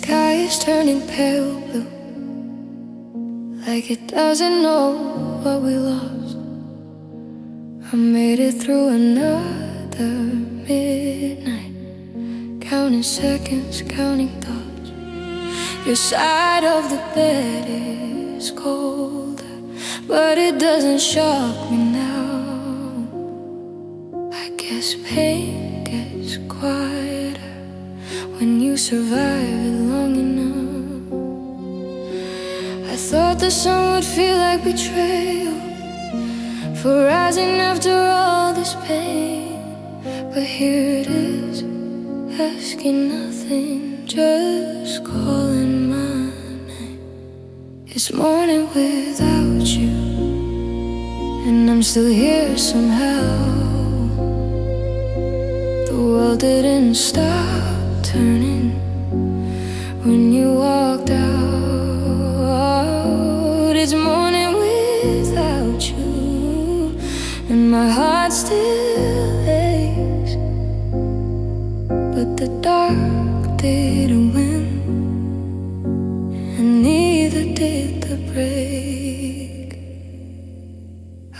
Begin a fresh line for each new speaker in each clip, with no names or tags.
sky is turning pale blue, like it doesn't know what we lost. I made it through another midnight, counting seconds, counting thoughts. Your side of the bed is colder, but it doesn't shock me now. I guess pain gets quieter when you survive it long enough. I thought the sun would feel like betrayal for rising after all this pain, but here it is, asking nothing, just calling my name. It's morning without you, and I'm still here somehow. The world didn't stop turning when you walked out. It's morning without you, and my heart still aches, but the dark didn't win, and neither did the break.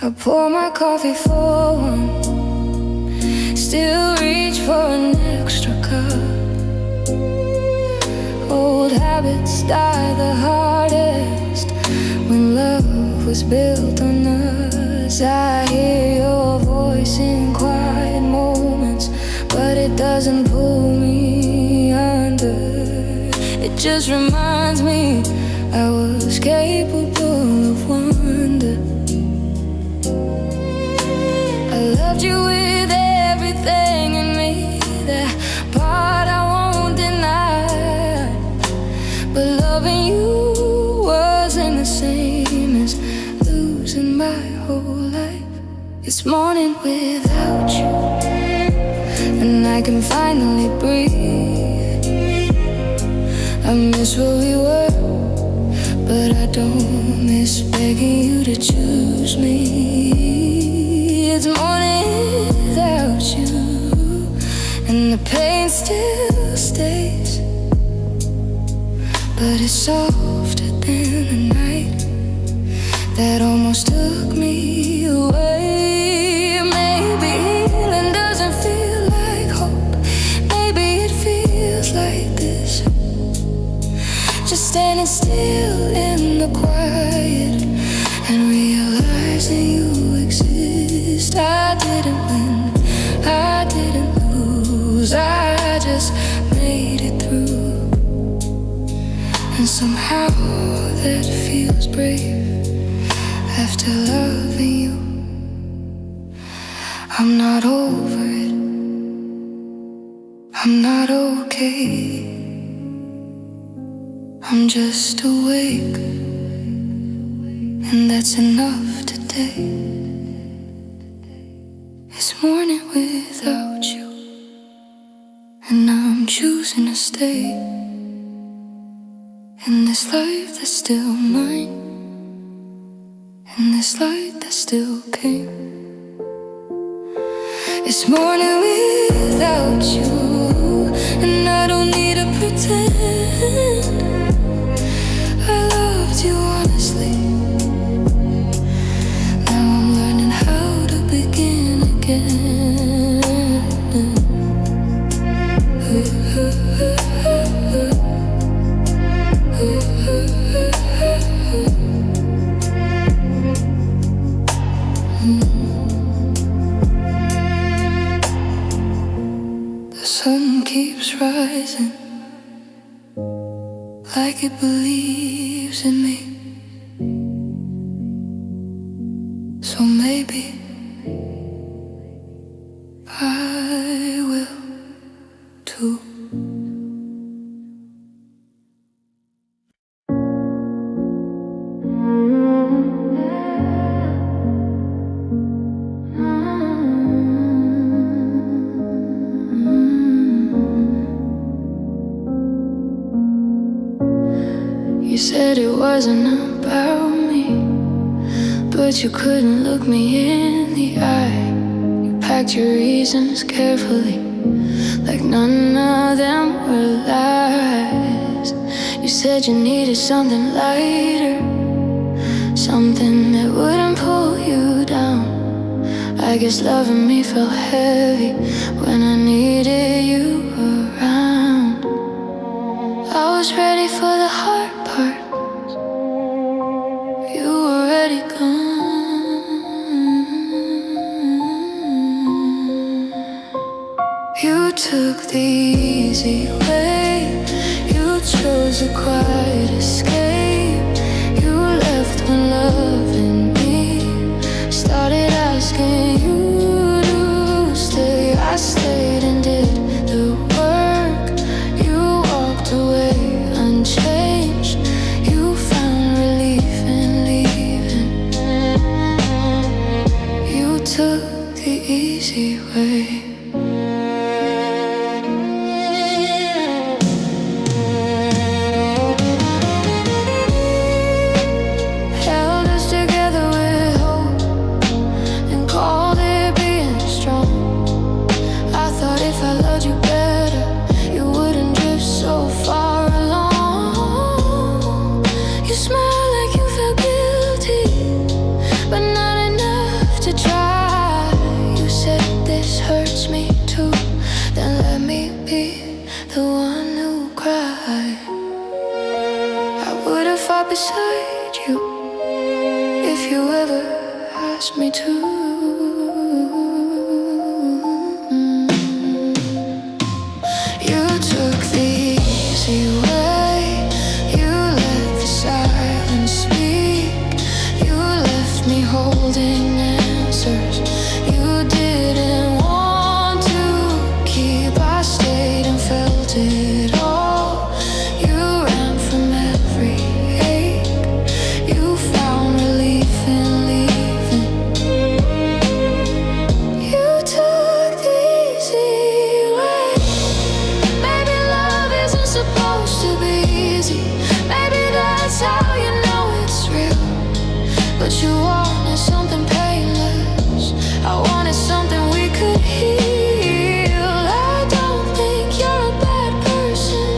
I pour my coffee for one, still reach for an extra cup. Old habits die the hardest when love was built on us. I hear your voice in quiet moments, but it doesn't pull me under. It just reminds me I was capable of wonder. I loved you with everything in me, that part I won't deny. But loving you wasn't the same as losing my whole life. It's morning without you, and I can finally breathe. I miss where we were, but I don't miss begging you to choose me. It's morning without you, and the pain still stays, but it's softer than the night that almost took me away. Maybe healing doesn't feel like hope, maybe it feels like this, just standing still in the quiet and realizing you exist. I didn't win, I didn't lose, I just made it through. And somehow that feels brave after loving you. I'm not over it, I'm not okay, I'm just awake, and that's enough today. It's morning without you, and I'm choosing to stay in this life that's still mine, in this light that still came. It's morning without you, and I don't need to pretend I loved you honestly. Now I'm learning how to begin again. The sun keeps rising, like it believes in me. So maybe I will too. You said it wasn't about me, but you couldn't look me in the eye. You packed your reasons carefully, like none of them were lies. You said you needed something lighter, something that wouldn't pull you down. I guess loving me felt heavy when I needed you around. I was ready for the hard part. You were already gone. You took the easy way. You chose a quiet escape. You left when loving me started asking you to stay. I stayed and did the work. You walked away unchanged. You found relief in leaving. You took the easy way. Beside you, if you ever asked me to. You took the easy way. You let the silence speak. You left me holding answers you didn't want to keep. I stayed and felt it all. You ran from every but you wanted something painless. I wanted something we could heal. I don't think you're a bad person.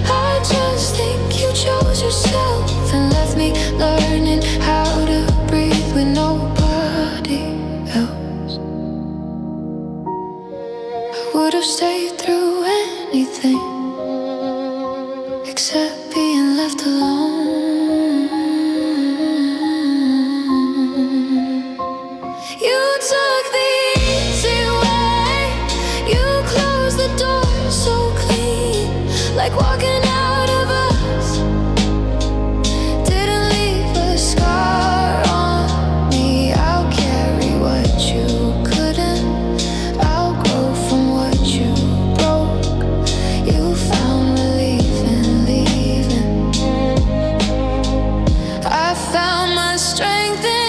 I just think you chose yourself and left me learning how to breathe with nobody else. I would have stayed through anything except being left alone. You took the easy way. You closed the door so clean, like walking out of us. Didn't leave a scar on me. I'll carry what you couldn't. I'll grow from what you broke. You found relief in leaving. I found my strength in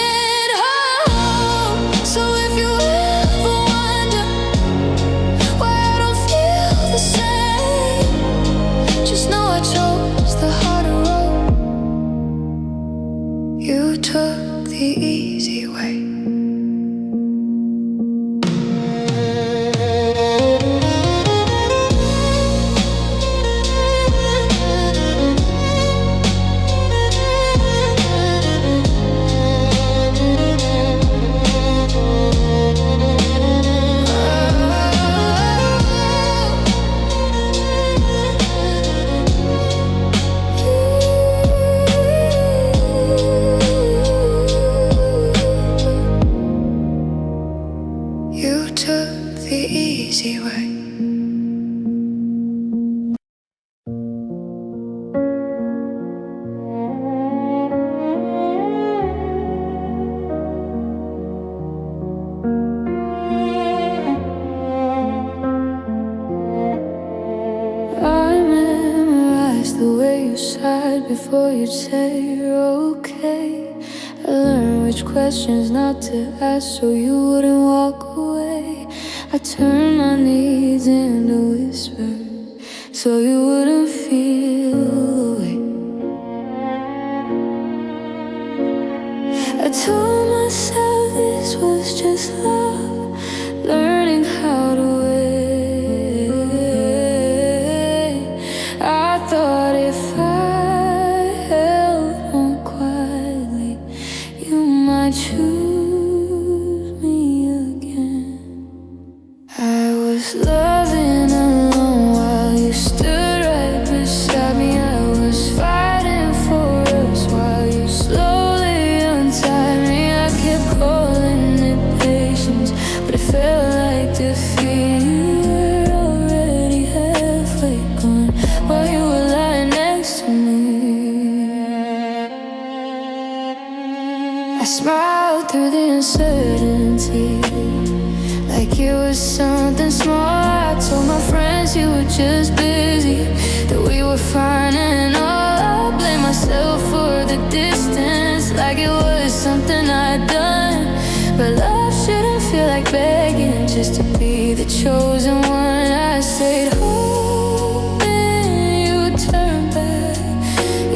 took the easy way. The easy way. I memorized the way you sighed before you'd say you're okay. I learned which questions not to ask so you wouldn't walk away. I turned my needs into whisper so you wouldn't feel the weight. I told myself this was just love, learning how to wait. I thought if I smiled through the uncertainty, like it was something small. I told my friends you were just busy, that we were fine and all. I blame myself for the distance, like it was something I'd done. But love shouldn't feel like begging just to be the chosen one. I stayed hoping you would turn back.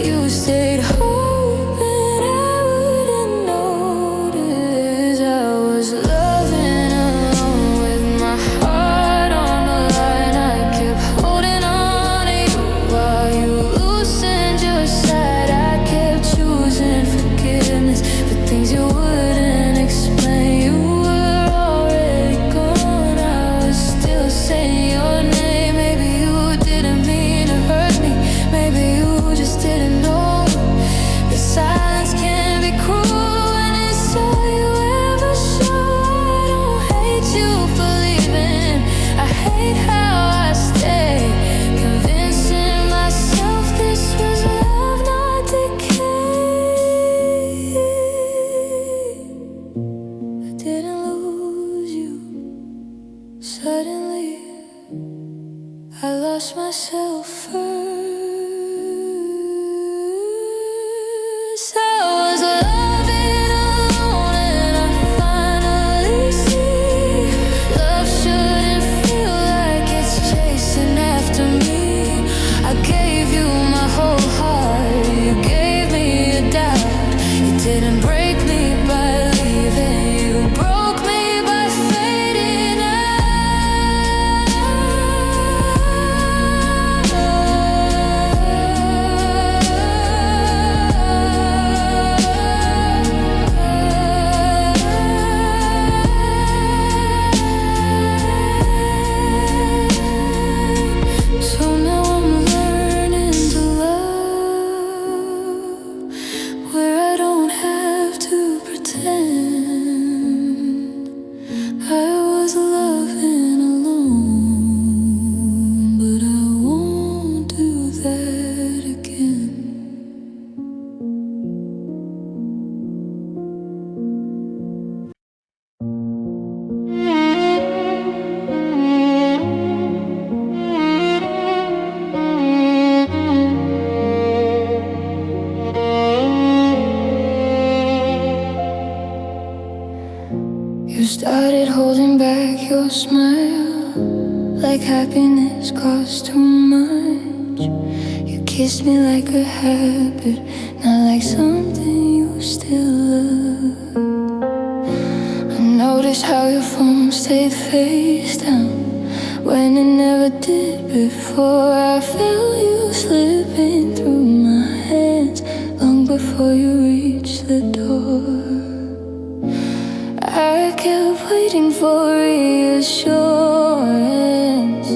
You stayed hoping I wouldn't notice. I was loving alone with my heart on the line. I kept holding on to you while you loosened your side. I kept choosing forgiveness for things you wouldn't explain. You were already gone. I was still saying your name. Maybe you didn't mean to hurt me. Maybe you just didn't know. The silence can be cruel when it's all you ever show. I don't hate you for leaving. I hate how I stayed, convincing myself this was love, not decay. I didn't lose you suddenly. I lost myself first. I was loving alone and I finally see love shouldn't feel like it's chasing after me. I gave you my whole heart, you gave me a doubt. You didn't break me by leaving, you broke me by fading So now I'm learning to love where I don't have to pretend. I was loving alone, but I won't do that again. You started holding back your smile, like happiness cost too much. You kissed me like a habit, not like something you still love. I noticed how your phone stayed face down when it never did before. I felt you slipping through my hands long before you reached the door. I kept waiting for reassurance.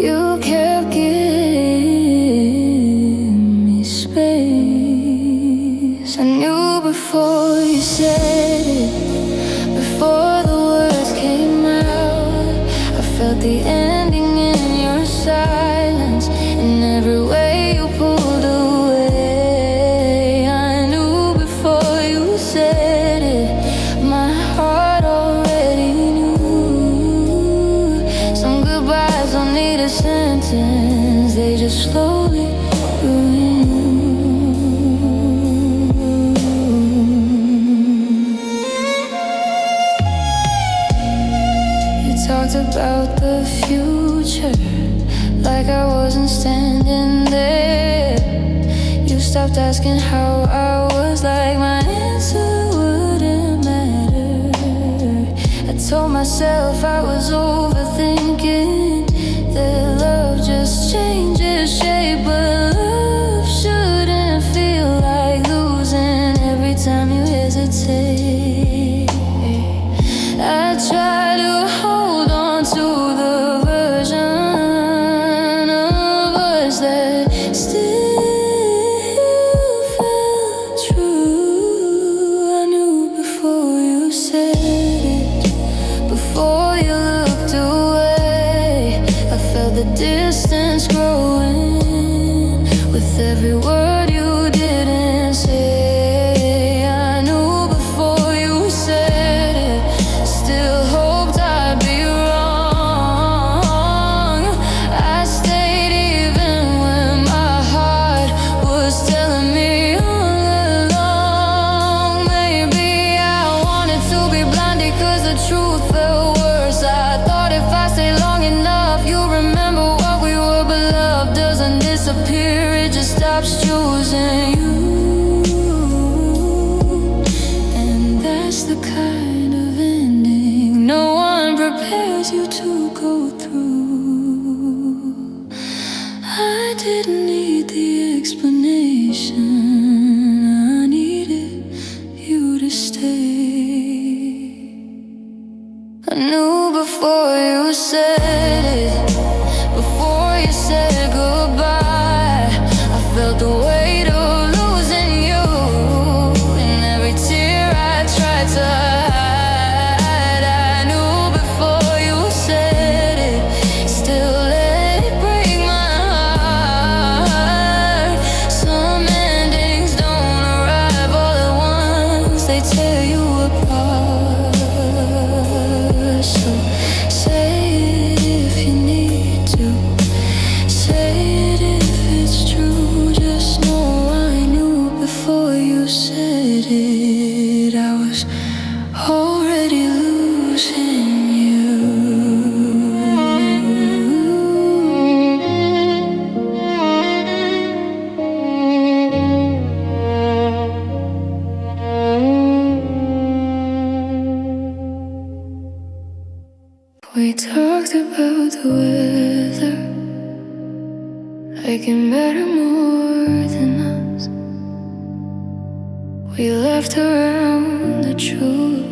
You kept giving me space. I knew before you said it, before the words came out. I felt the ending in your silence, in every way you pulled away. I knew before you said it, my heart already knew. Some goodbyes don't need a sentence, they just slowly ruin you. You talked about the future like I wasn't standing there. You stopped asking how I was, like my answer wouldn't matter. I told myself I was overthinking, that love just changes shape. But love shouldn't feel like losing every time you hesitate. I try to hold on to the version of us that still felt true. I knew before you said it, before you looked away. here, it just stops choosing you. And that's the kind of ending no one prepares you to go through. I didn't need the explanation, I needed you to stay. I knew before you said it, before you said goodbye. I felt the weight of losing you, and every tear I tried to hide. I knew before you said it, still let it break my heart. Some endings don't arrive all at once, they tear you apart. So say it if you need to, say it if it's true. Just know I knew before you said it, I was already losing you. We talked about the weather, like it mattered more than us. We left around the truth,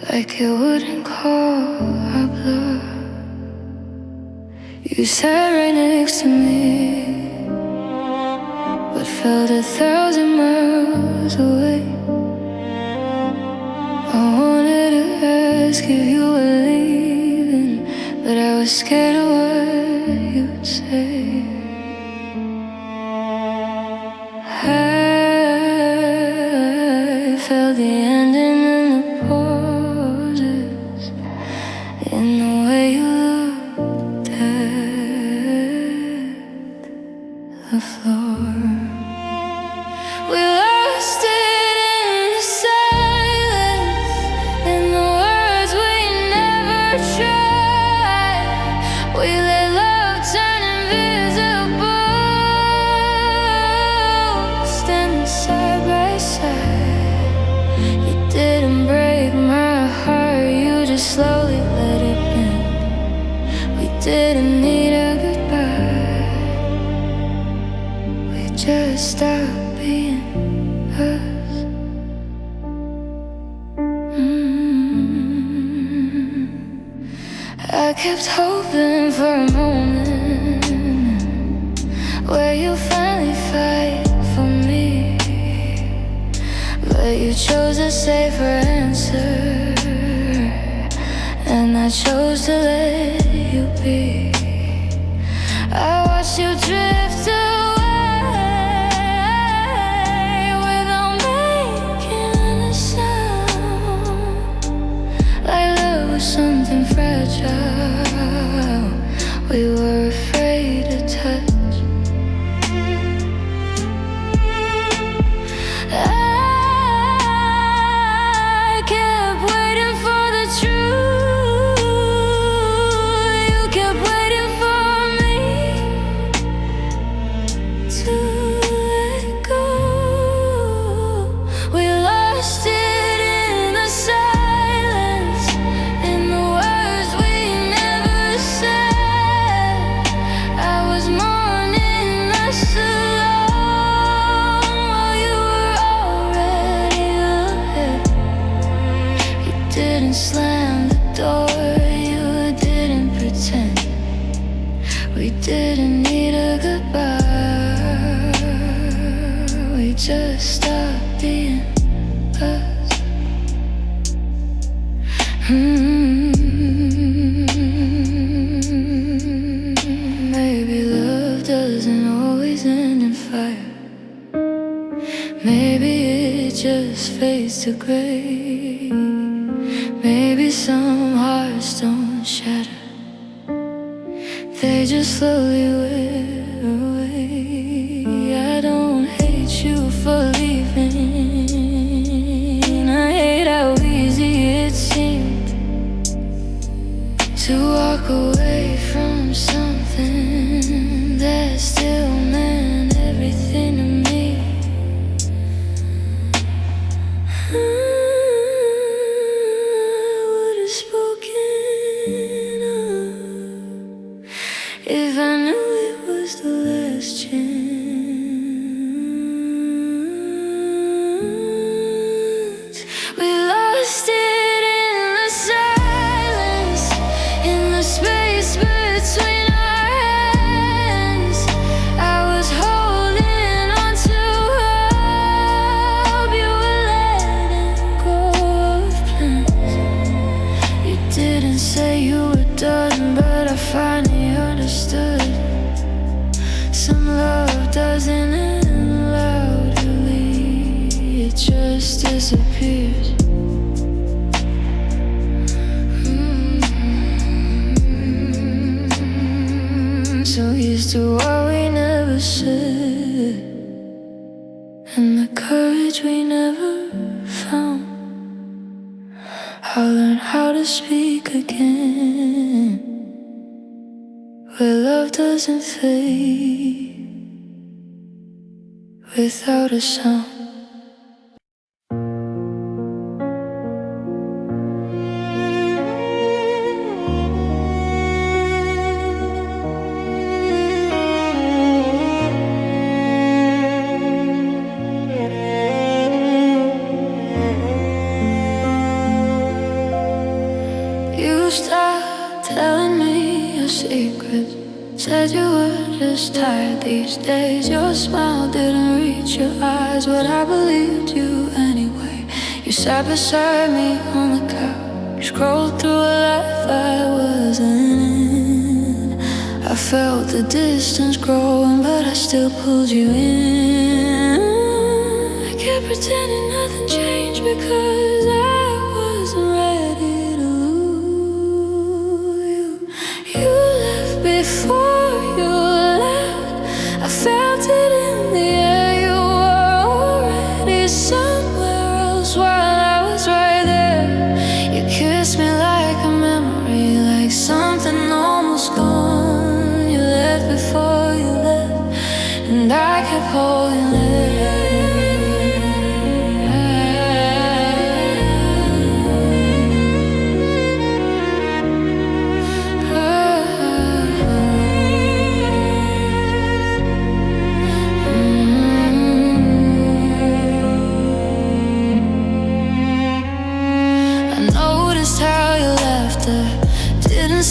like it wouldn't call our blood. You sat right next to me, but felt 1,000 miles away. I wanted to ask if you were leaving, but I was scared of what you'd say. I felt the ending in the pauses, in the way you looked at the floor. We lost it in the silence, in the words we never tried. We let love turn invisible, standing side by side. You didn't break my heart, you just slowly let it bend. We didn't need a goodbye, we just stopped being us. I kept hoping for a moment where you finally fight for me, but you chose a safer answer, and I chose to let you be. I watched you drift away without making a sound, like love was something fragile we were afraid to touch. I kept waiting for the truth, you kept waiting for me to let go. We lost it in the silence, in the words we never said. I was mourning us alone while you were already ahead. You didn't slam the door, you didn't pretend. We didn't need a goodbye, we just stopped being us. Maybe love doesn't always end in fire, maybe it just fades to gray. Maybe some hearts don't shatter, they just slowly wear away. I don't hate you for leaving, I hate how easy it seemed to walk away from something that's questions. We lost it in the silence, in the space between our hands. I was holding on to hope you were letting go of plans. You didn't say you were done, but I finally understood. Some love doesn't end loudly, it just disappears. So here's to what we never said, and the courage we never found. I'll learn how to speak again, where love doesn't fade without a sound. You stopped telling me your secrets, said you were just tired these days. Your smile didn't reach your eyes, but I believed you anyway. You sat beside me on the couch, scrolled through a life I wasn't in. I felt the distance growing, but I still pulled you in. I kept pretending nothing changed because I wasn't ready to lose you. You left before you left, I felt it in the air. You were already somewhere else while I was right there. You kissed me like a memory, like something almost gone. You left before you left, and I kept holding it.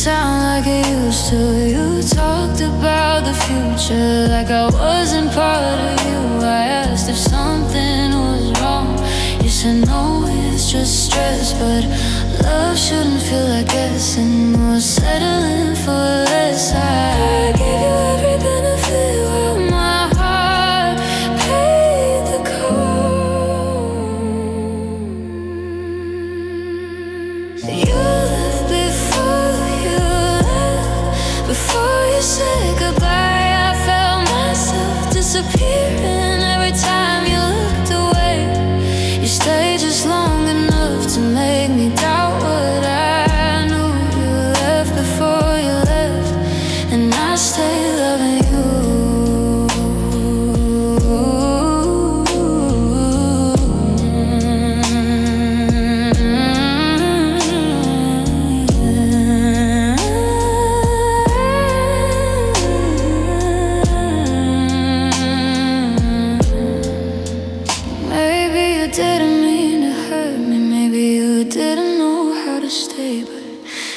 Sound like it used to. You talked about the future like I wasn't part of you. I asked if something was wrong. You said no, it's just stress, but love shouldn't feel like guessing or settling for less. I gave you every benefit while my heart paid the cost. You left before you said goodbye. I felt myself disappearing every time you looked away. You stayed just long enough to make me doubt what I knew. You left before you left, and I stayed loving you. Didn't mean to hurt me, maybe you didn't know how to stay, but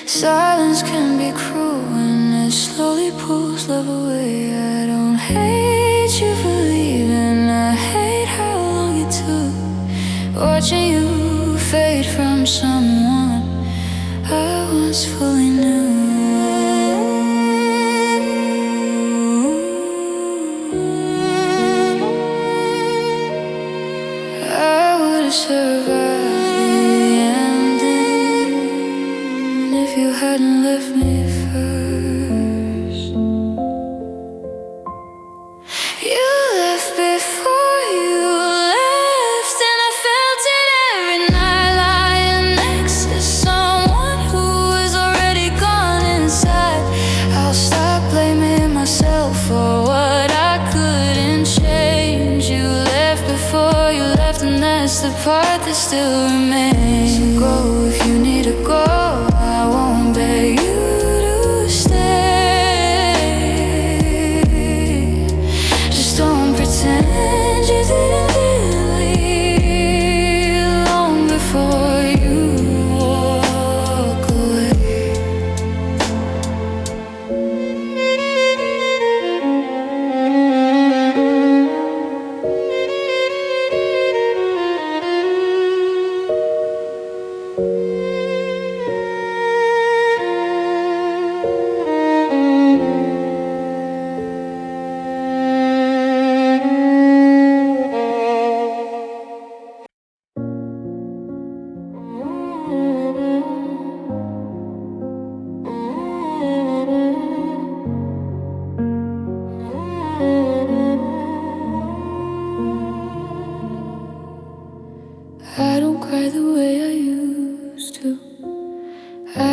silence can be cruel when it slowly pulls love away. I don't hate you for leaving, I hate how long it took, watching you fade from someone I once fully knew. Survive the ending if you hadn't left me first. You left before you left, and I felt it every night, lying next to someone who was already gone inside. I'll stop blaming myself for what I couldn't change. You left before you left, and that's the part that still remains. So go if you need to go, I won't beg you to stay.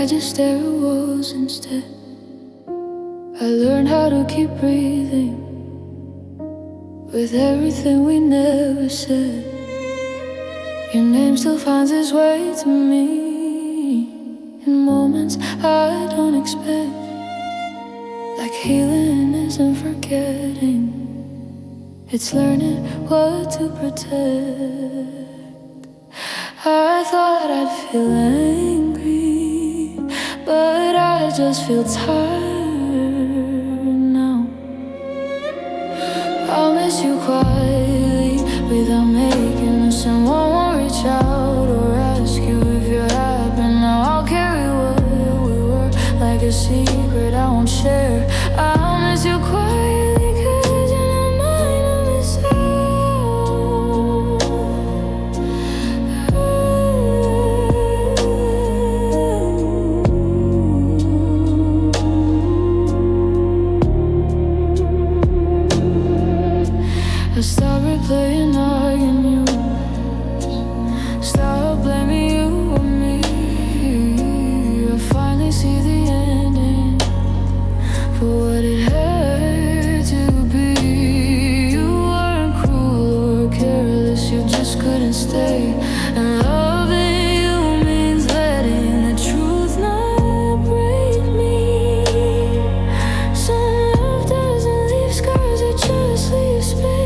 I just stare at walls instead. I learned how to keep breathing with everything we never said. Your name still finds its way to me in moments I don't expect. Like healing isn't forgetting, it's learning what to protect. I thought I'd feel angry, but I just feel tired now. I'll miss you quietly without making a sound. Won't reach out or ask you if you're happy now. I'll carry what we were like a secret I won't share. I'll miss you quietly 'cause you're not mine to miss out. I stop replaying arguments, stop blaming you on me. I finally see the ending for what it had to be. You weren't cruel or careless, you just couldn't stay. And loving you means letting the truth not break me. Some love doesn't leave scars, it just leaves space.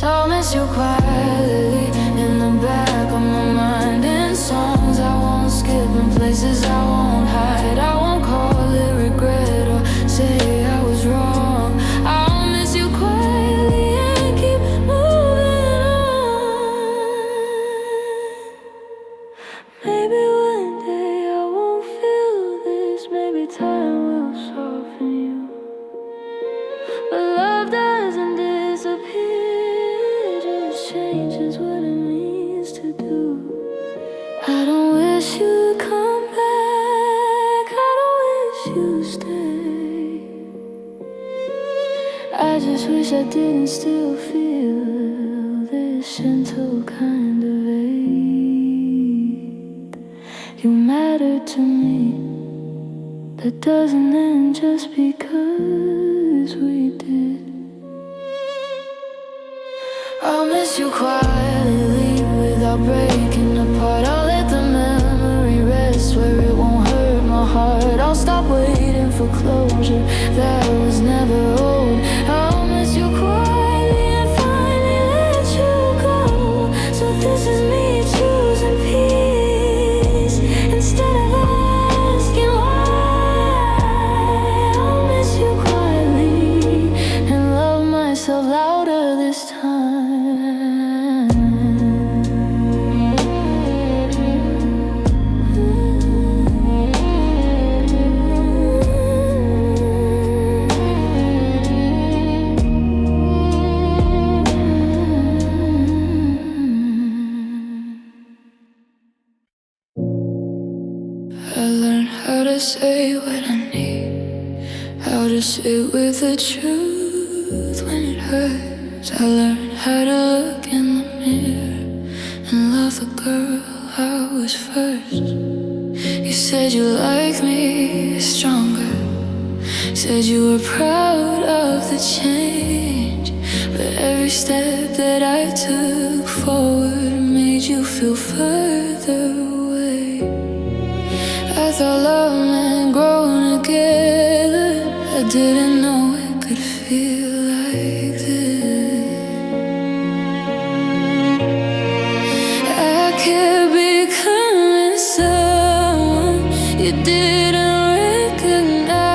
I'll miss you quietly in the back of my mind, in songs I won't skip, in places I won't hide. I won't call it regret or say I was wrong. I'll miss you quietly and keep moving on. Maybe one day I won't feel this, maybe time will soften you. But love doesn't disappear, it just changes what it means to do. I don't wish you'd come back, I don't wish you'd stay. I just wish I didn't still feel this gentle kind of ache. You matter to me, that doesn't end just because we did. I'll miss you quietly without breaking apart. I'll let the memory rest where it won't hurt my heart. I'll stop waiting for closure that was never owed. I'll miss you quietly and finally let you go. So this is me choosing peace instead of asking why. I'll miss you quietly and love myself louder this time. I learned how to say what I need, how to sit with the truth when it hurts. I learned how to look in the mirror and love the girl I was first. You said you liked me stronger, said you were proud of the change. But every step that I took forward made you feel further away. I thought love meant growing together, I didn't know it could feel like this. I kept becoming someone you didn't recognize.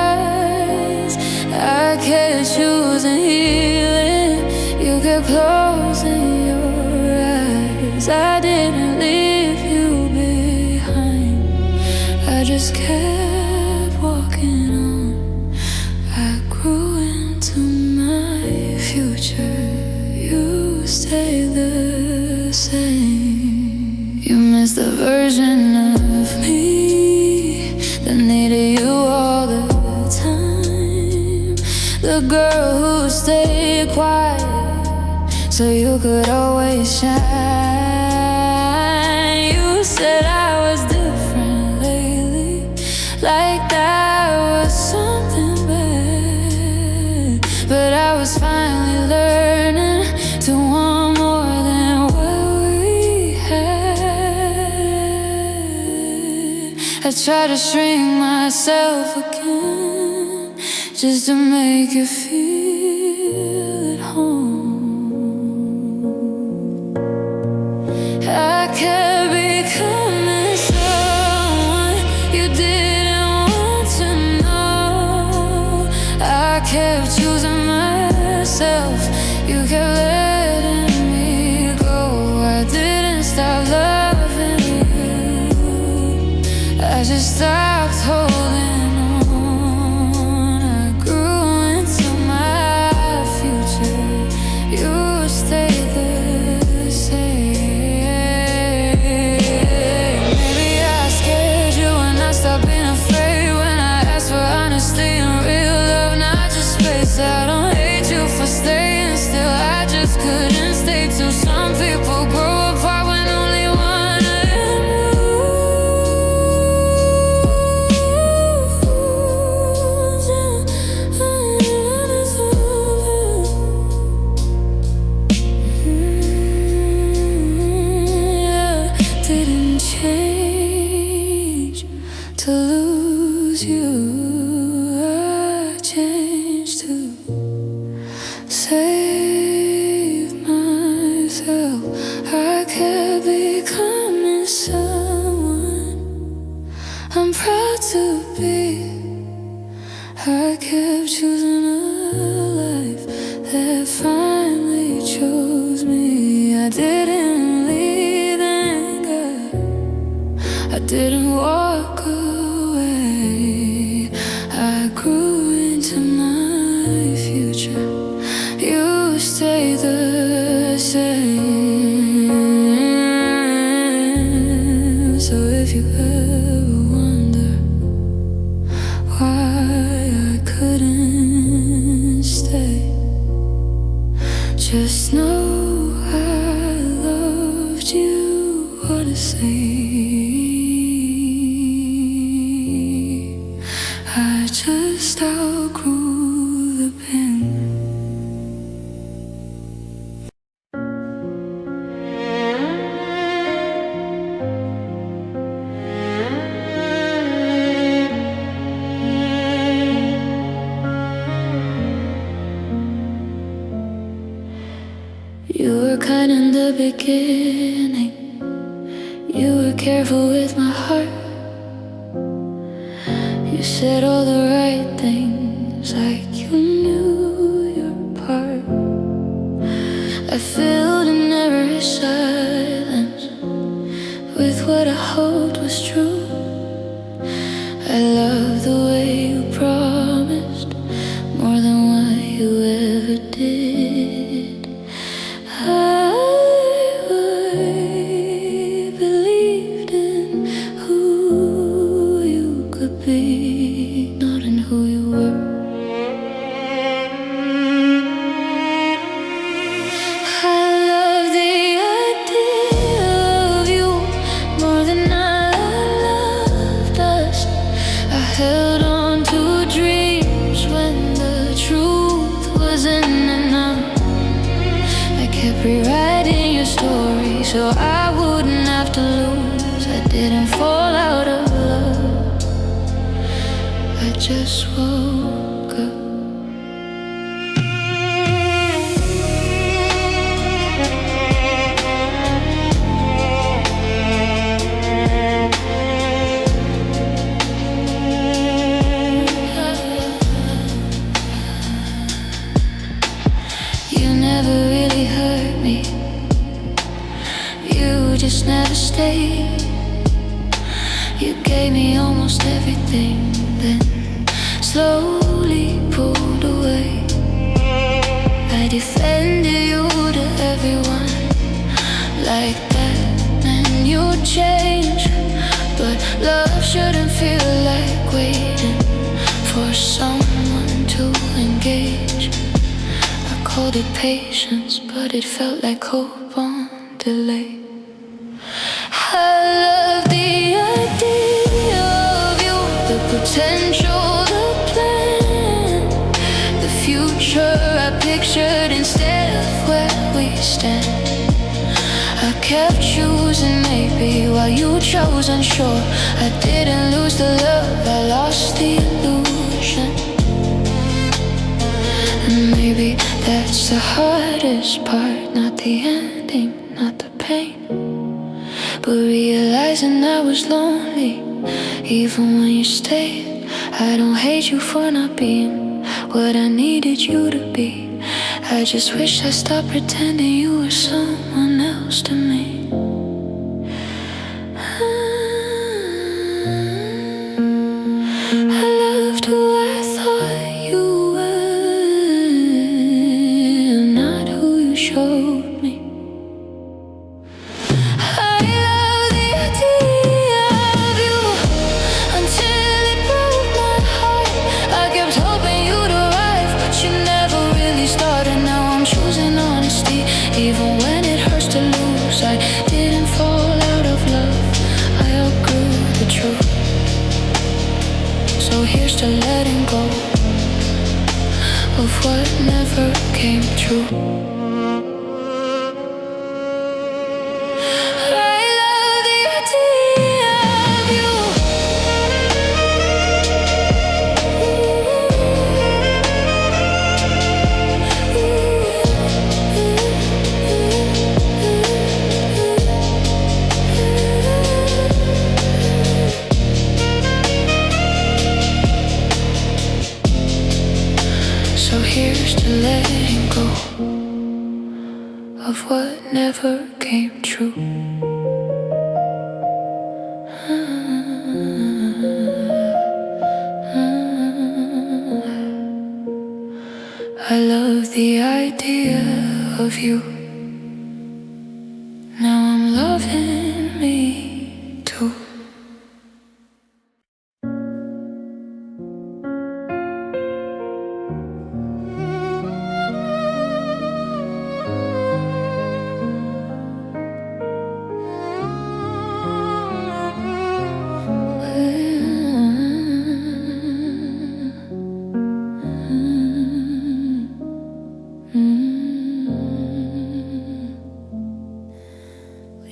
I kept choosing healing, you kept closing your eyes. I didn't leave you behind, I just kept walking on. I grew into my future, you stayed the same. You missed the version of me that needed you all the time. The girl who stayed quiet so you could always shine. You said I was different lately, was finally learning to want more than what we had. I tried to shrink myself again just to make you feel at home. I kept becoming someone you didn't want to know. I kept choosing myself, you kept letting me go. I didn't stop loving you, I just stopped holding on. I grew into my future, you stayed the same. Maybe I scared you and I stopped being afraid when I asked for honesty and real love, not just space. I don't hate you for staying still, I just couldn't stay till some people grow apart when only one of them moves. Yeah, didn't change to lose you, I changed to save myself. I kept becoming someone I'm proud to be. I kept choosing a life that finally chose me. I didn't leave anger, I didn't walk away. I grew into my future, you stay the same. So if you ever wonder why I couldn't stay, just know I loved you all the same. I just outgrew the pain. You were kind in the beginning, you were careful with my heart. You said all the right things like you knew your part. I filled in every silence with what I hoped was true. I love the way you promised more than what you ever did. I believed in who you could be, not in who you were. I love the idea of you more than I loved us. I held on to dreams when the truth wasn't enough. I kept rewriting your story so I wouldn't have to lose. I didn't fall out of love, I just woke up. You never really hurt me, you just never stayed. You gave me almost everything, then slowly pulled away. I defended you to everyone like that, and you change. But love shouldn't feel like waiting for someone to engage. I called it patience, but it felt like hope on delay. I love the idea of you, the potential, the plan, the future I picture. understand. I kept choosing maybe while you chose unsure. I didn't lose the love, I lost the illusion. And maybe that's the hardest part, not the ending, not the pain, but realizing I was lonely even when you stayed. I don't hate you for not being what I needed you to be. I just wish I stopped pretending you were someone else to me. I loved who I thought you were, not who you showed me. I love the idea of you until it broke my heart. I kept hoping you'd arrive, but you never really started. Now I'm choosing honesty, even when it hurts to lose. I didn't fall out of love, I outgrew the truth. So here's to letting go of what never came true. I love the idea of you. So here's to letting go of what never came true. I love the idea of you. Now I'm loving me too.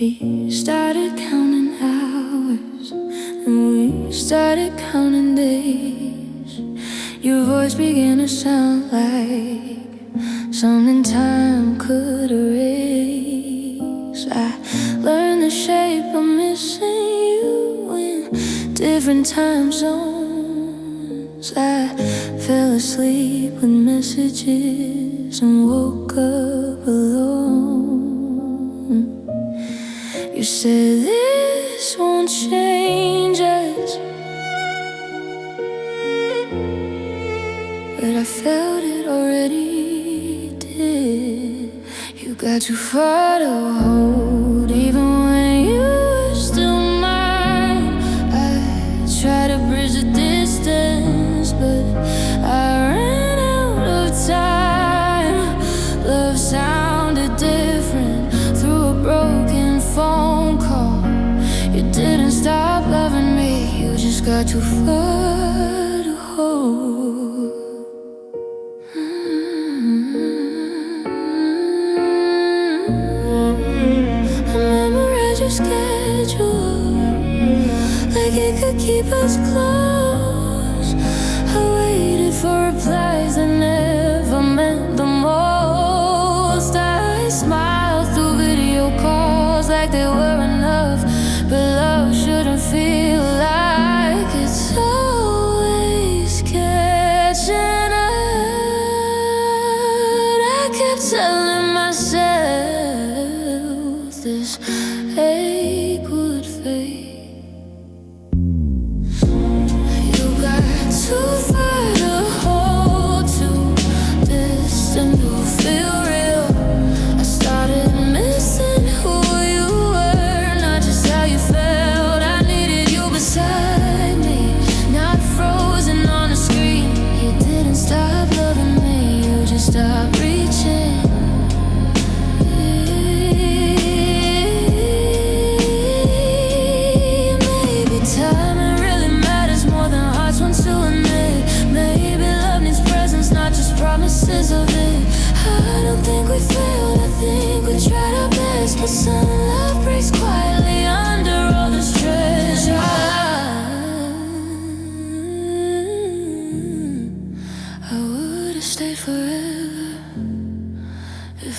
We started counting hours and we started counting days. Your voice began to sound like something time could erase. I learned the shape of missing you in different time zones. I fell asleep with messages and woke up alone. You said this won't change us, but I felt it already did. You got too far to hold, even when you were still mine. I tried to bridge the distance, but I ran out of time. Love sounded different through a broken phone call. You didn't stop loving me, you just got too far to hold. I memorized your schedule like it could keep us close. I waited for replies that never meant the most. I smiled through video calls like they were enough, but love shouldn't feel like it's always catching up. I kept telling myself this ache would fade. You got too far to hold, too distant to feel real. I started missing who you were, not just how you felt. I needed you beside me, not frozen on a screen. You didn't stop loving me, you just stopped reaching.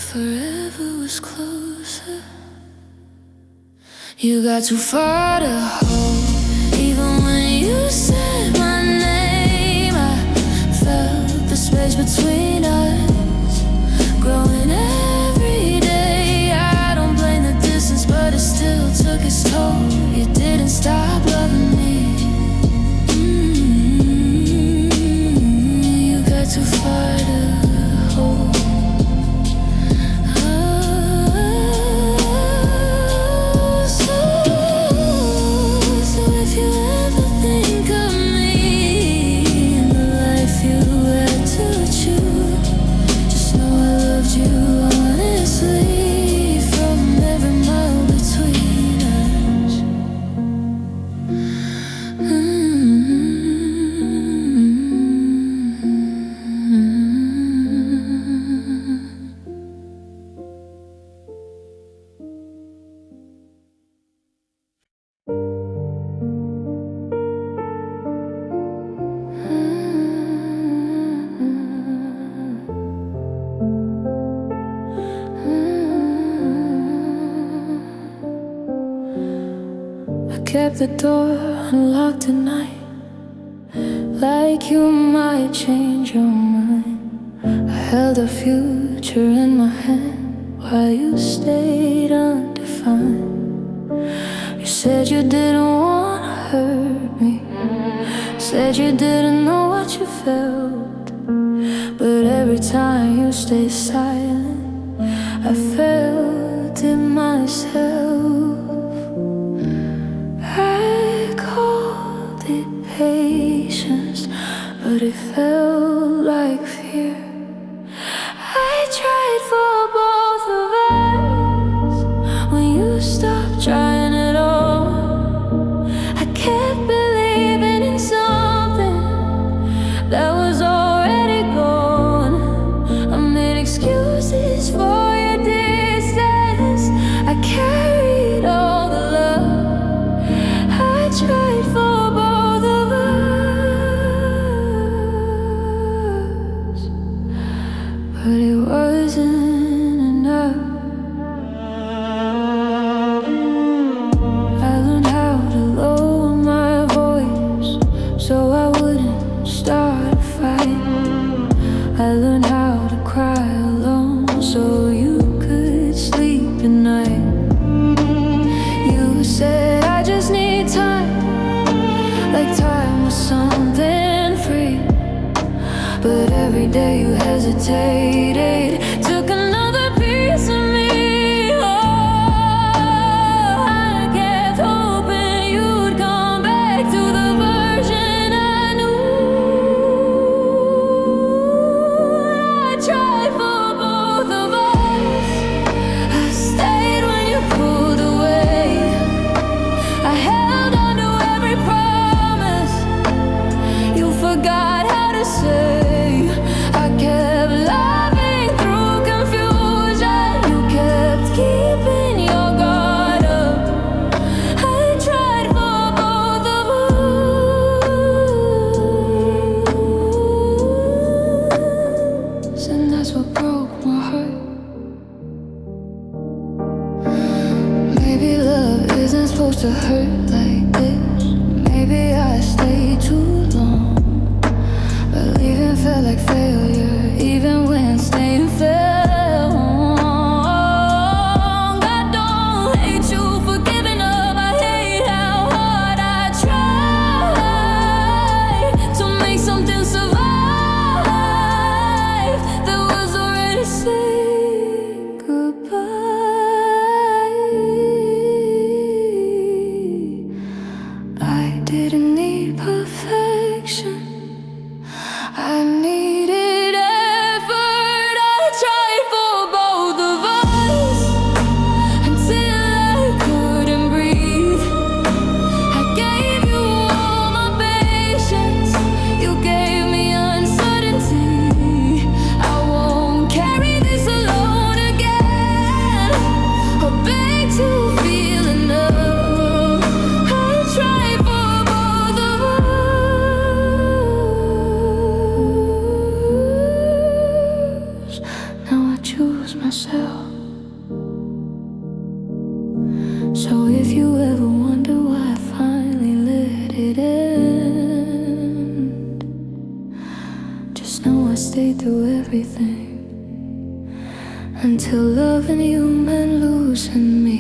forever was closer. You got too far to hold. Even when you said my name, I felt the space between us growing every day. I don't blame the distance, but it still took its toll. You didn't stop loving me. You got too far to hold. Kept the door unlocked at night, like you might change your mind. I held our future in my hand while you stayed undefined. You said you didn't wanna hurt me, said you didn't know what you felt. But every time you stayed silent, I felt it myself. Patience, but it felt like fear. I tried for both of us when you stopped trying at all. I kept believing in something that was already gone. I made excuses for your distance. I carried all the love. I tried for but it wasn't enough. I learned how to lower my voice so I wouldn't start a fight. I learned how to cry alone so you could sleep at night. You said I just need time, like time was something free. But every day you hesitated, took another piece of me. Oh, I kept hoping you'd come back to the version I knew. I tried for both of us. I stayed when you pulled away. I held on to every promise you forgot how to say. I kept loving through confusion. You kept keeping your guard up. I tried for both of us, and that's what broke my heart. Maybe love isn't supposed to hurt like this. Maybe I stayed too long, but leaving felt like failure, even when staying felt wrong. I don't hate you for giving up. I hate how hard I tried to make something survive that was already said goodbye. lose myself. So if you ever wonder why I finally let it end, just know I stayed through everything until loving you meant losing me.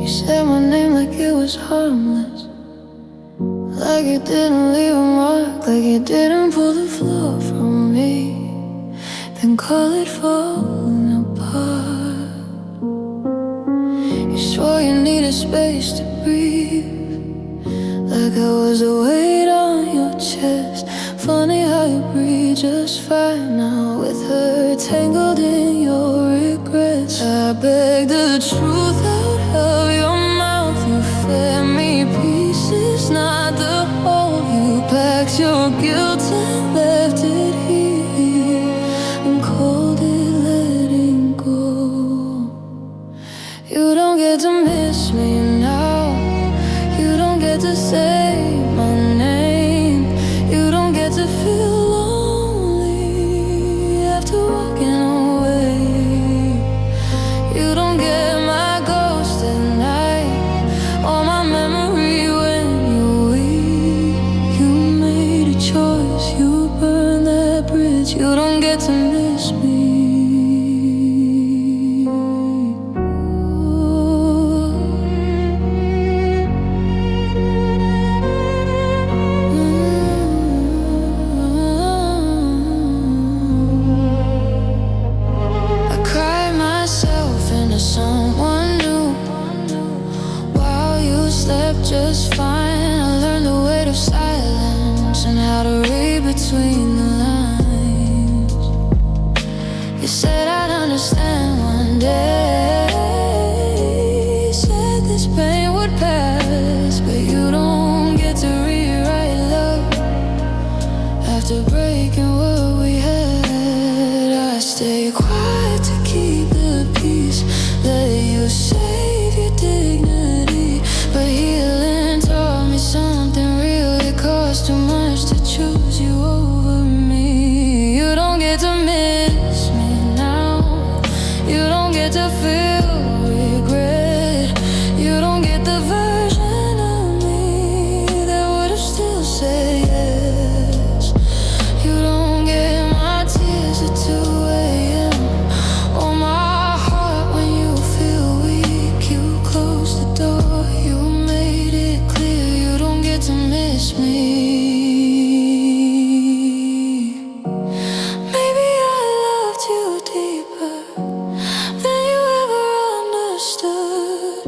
You said my name like it was harmless, like it didn't leave a mark, like it didn't pull the floor from me, then call it falling apart. You swore you needed space to breathe, like I was a weight on your chest. Funny how you breathe just fine now with her tangled in your regrets. I beg the truth out of your mouth. You fed me pieces, not the whole. You packed your guilt and left it here and called it letting go. You don't get to miss me now. You don't get to say my name. You don't get to feel lonely after walking away. You don't get my ghost at night or my memory when you're weak. You made a choice, you burned that bridge. You don't get to miss me. Someone new while you slept just fine. I learned the weight of silence and how to read between the lines. You said I'd understand one day. You said this pain would pass, but you don't get to rewrite love after breaking what we had. I stay quiet to keep the peace. Let you save your dignity, but healing taught me something real. It cost too much to choose you over me. You don't get to miss me now. You don't get to feel regret. You don't get the version of me that would have still said yes. You don't get my tears at 2 a.m. or my heart when you feel weak. You closed the door, you made it clear. You don't get to miss me. Maybe I loved you deeper than you ever understood,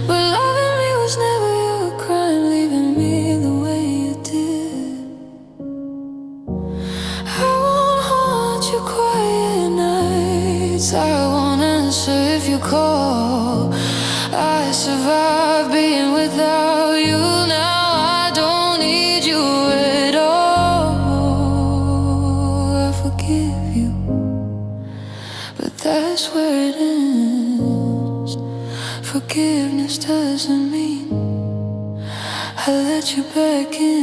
but loving me was never your crime, leaving me the way you did. I won't haunt you quiet nights. I won't answer if you call. I survived being without you. Now I don't need you at all. I forgive you, but that's where it ends. Forgiveness doesn't mean I let you back in.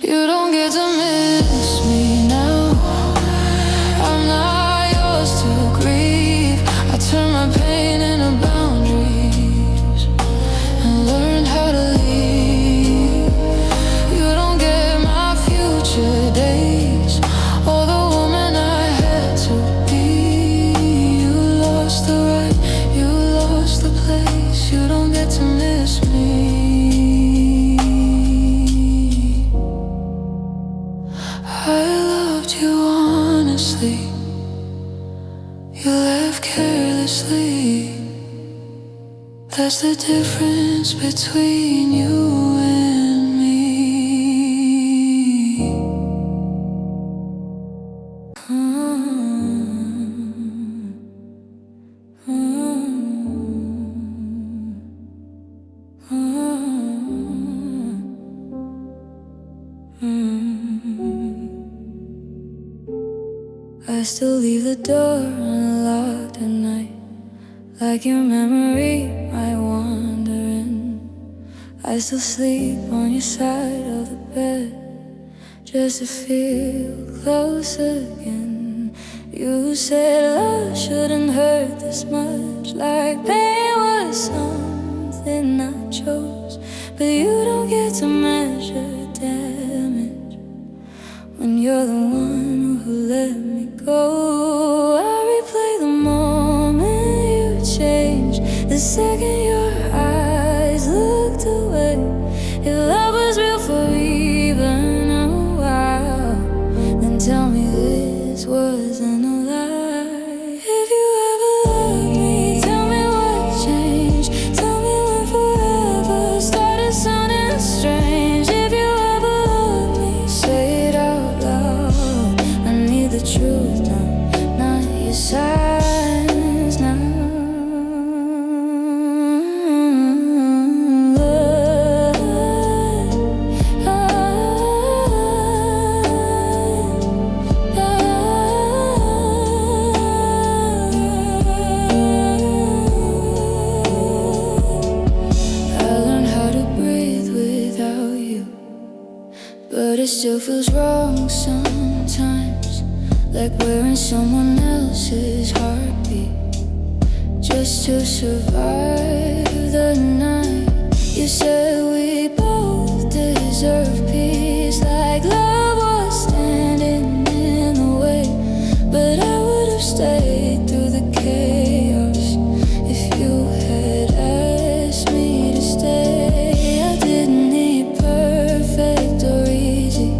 You don't get to miss me now. I'm not yours to grieve. I turned my pain into boundaries and learned how to leave. You don't get my future days or the woman I had to be. You lost the right, you lost the place. You don't get to miss me. I loved you honestly. You left carelessly. That's the difference between you and me. Mm-hmm. I still leave the door unlocked at night, like your memory might wander in. I still sleep on your side of the bed, just to feel close again. You said love shouldn't hurt this much, like pain was something I chose. But you don't get to measure damage when you're the one who let me go. I replay the moment you changed, the second your eyes looked away. If love was real for even a while, then tell me this wasn't a lie. If you ever loved me, tell me what changed. Tell me when forever started sounding strange. If you ever loved me, say it out loud. I need the truth now, not your silence now. But it still feels wrong sometimes, like wearing someone else's heartbeat just to survive the night. You said we both deserve peace, like love was standing in the way. But I would have stayed through the chaos if you had asked me to stay. I didn't need perfect or easy,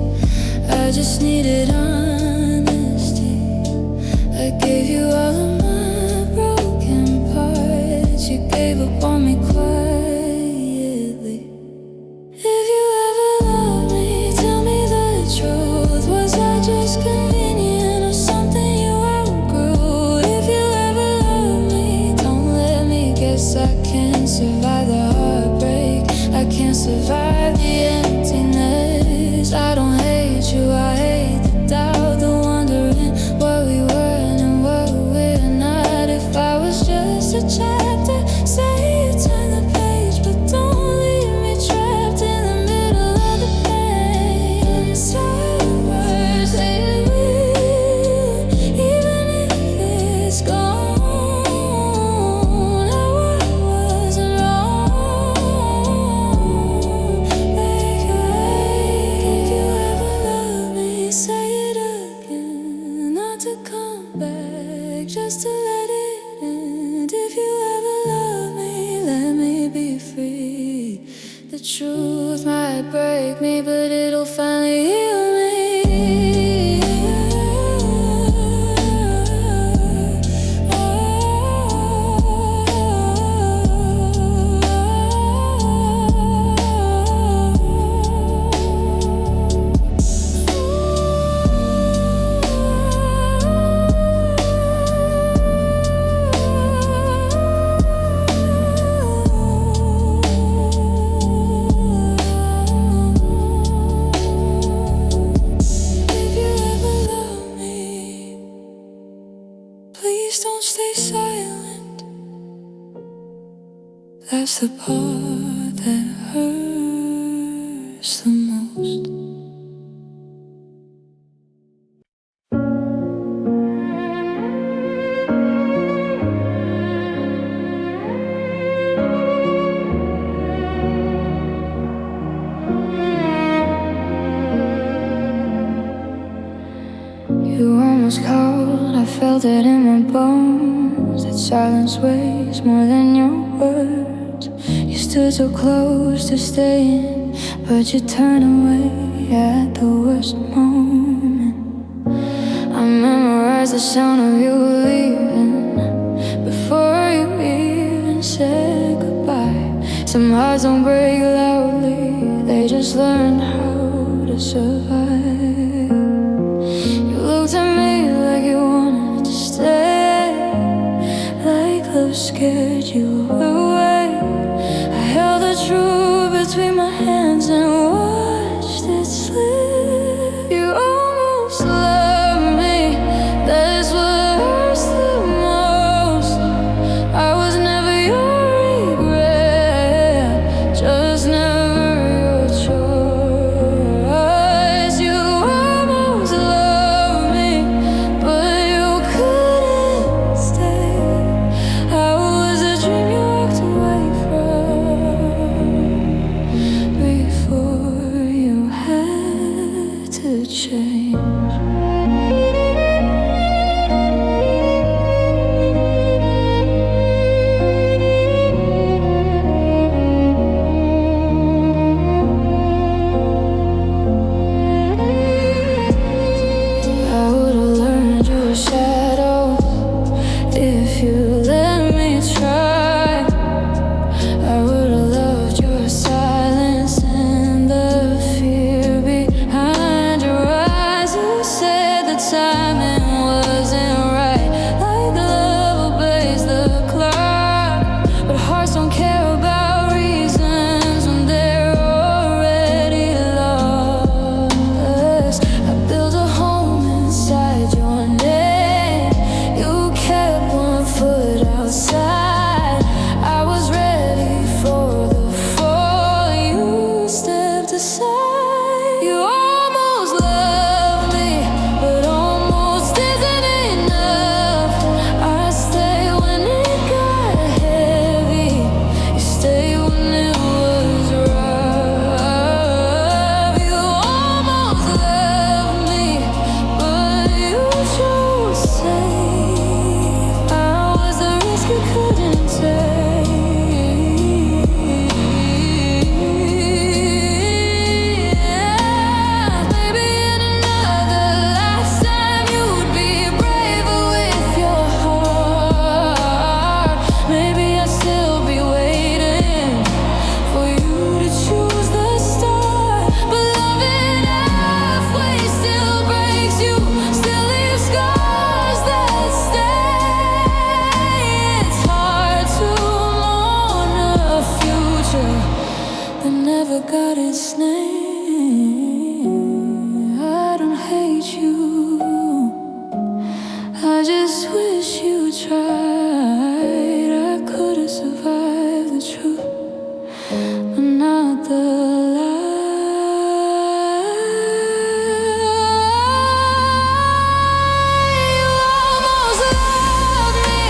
I just needed honesty. I gave you all of my broken parts, you gave up on me quietly. If you ever loved me, tell me the truth. Was I just convenient or something you outgrew? If you ever loved me, don't let me guess. I can't survive the heartbreak, I can't survive the emptiness. I don't hate you, I hate the doubt, the wondering what we were and what we're not. If I was just a chapter, say you turn the page, but don't leave me trapped in the middle of the pain. So words, say it will, even if it's gone. I wasn't wrong. Make it right. If you ever love me, say it again, not to come back, just to let it end. If you ever love me, let me be free. The truth might break me, but it'll finally heal me. If you ever love me, please don't stay silent. That's the part that hurts the most. You almost called, I felt it in my bones. That silence weighs more than your words. You stood so close to staying, but you turned away at the worst moment. I memorized the sound of you leaving before you even said goodbye. Some hearts don't break loudly, they just learn how to survive. You looked at me like you wanted to stay, like love scared you away. I held the truth between my hands and watched it slip. You almost loved me, that change. I would've learned your shadow if you let me try. I would've loved your silence and the fear behind your eyes. You said the timing wasn't right, like love obeys the clock. But hearts don't care about reasons when they're already lost. I built a home inside your name. You kept one foot outside. I was ready for the fall. You stepped aside. You almost loved me, but almost isn't enough. I stayed when it got heavy. You stayed when it was rough. You almost loved me, but you chose safe. I was the risk you couldn't take. Maybe in another lifetime you'd be braver with your heart. Maybe I'd still be waiting for you to choose the start. But loving halfway still breaks you, still leaves scars that stay. It's hard to mourn a future that never got its name. I don't hate you, I just wish you tried. I could've survived the truth, but not the lie. You almost loved me,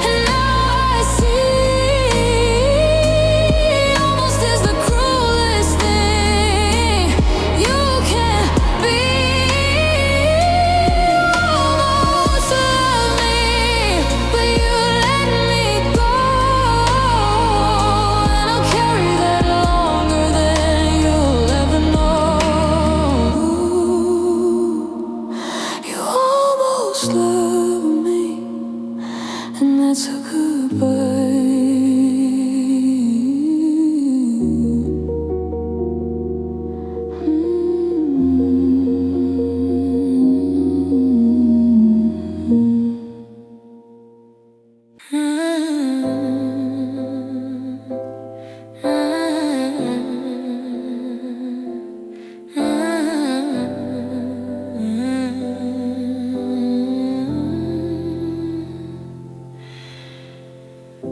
and now I see. Almost is the cruelest thing you can be. Almost loved me, but you let me go. And I'll carry that longer than you'll ever know. You almost loved me, and that's a goodbye.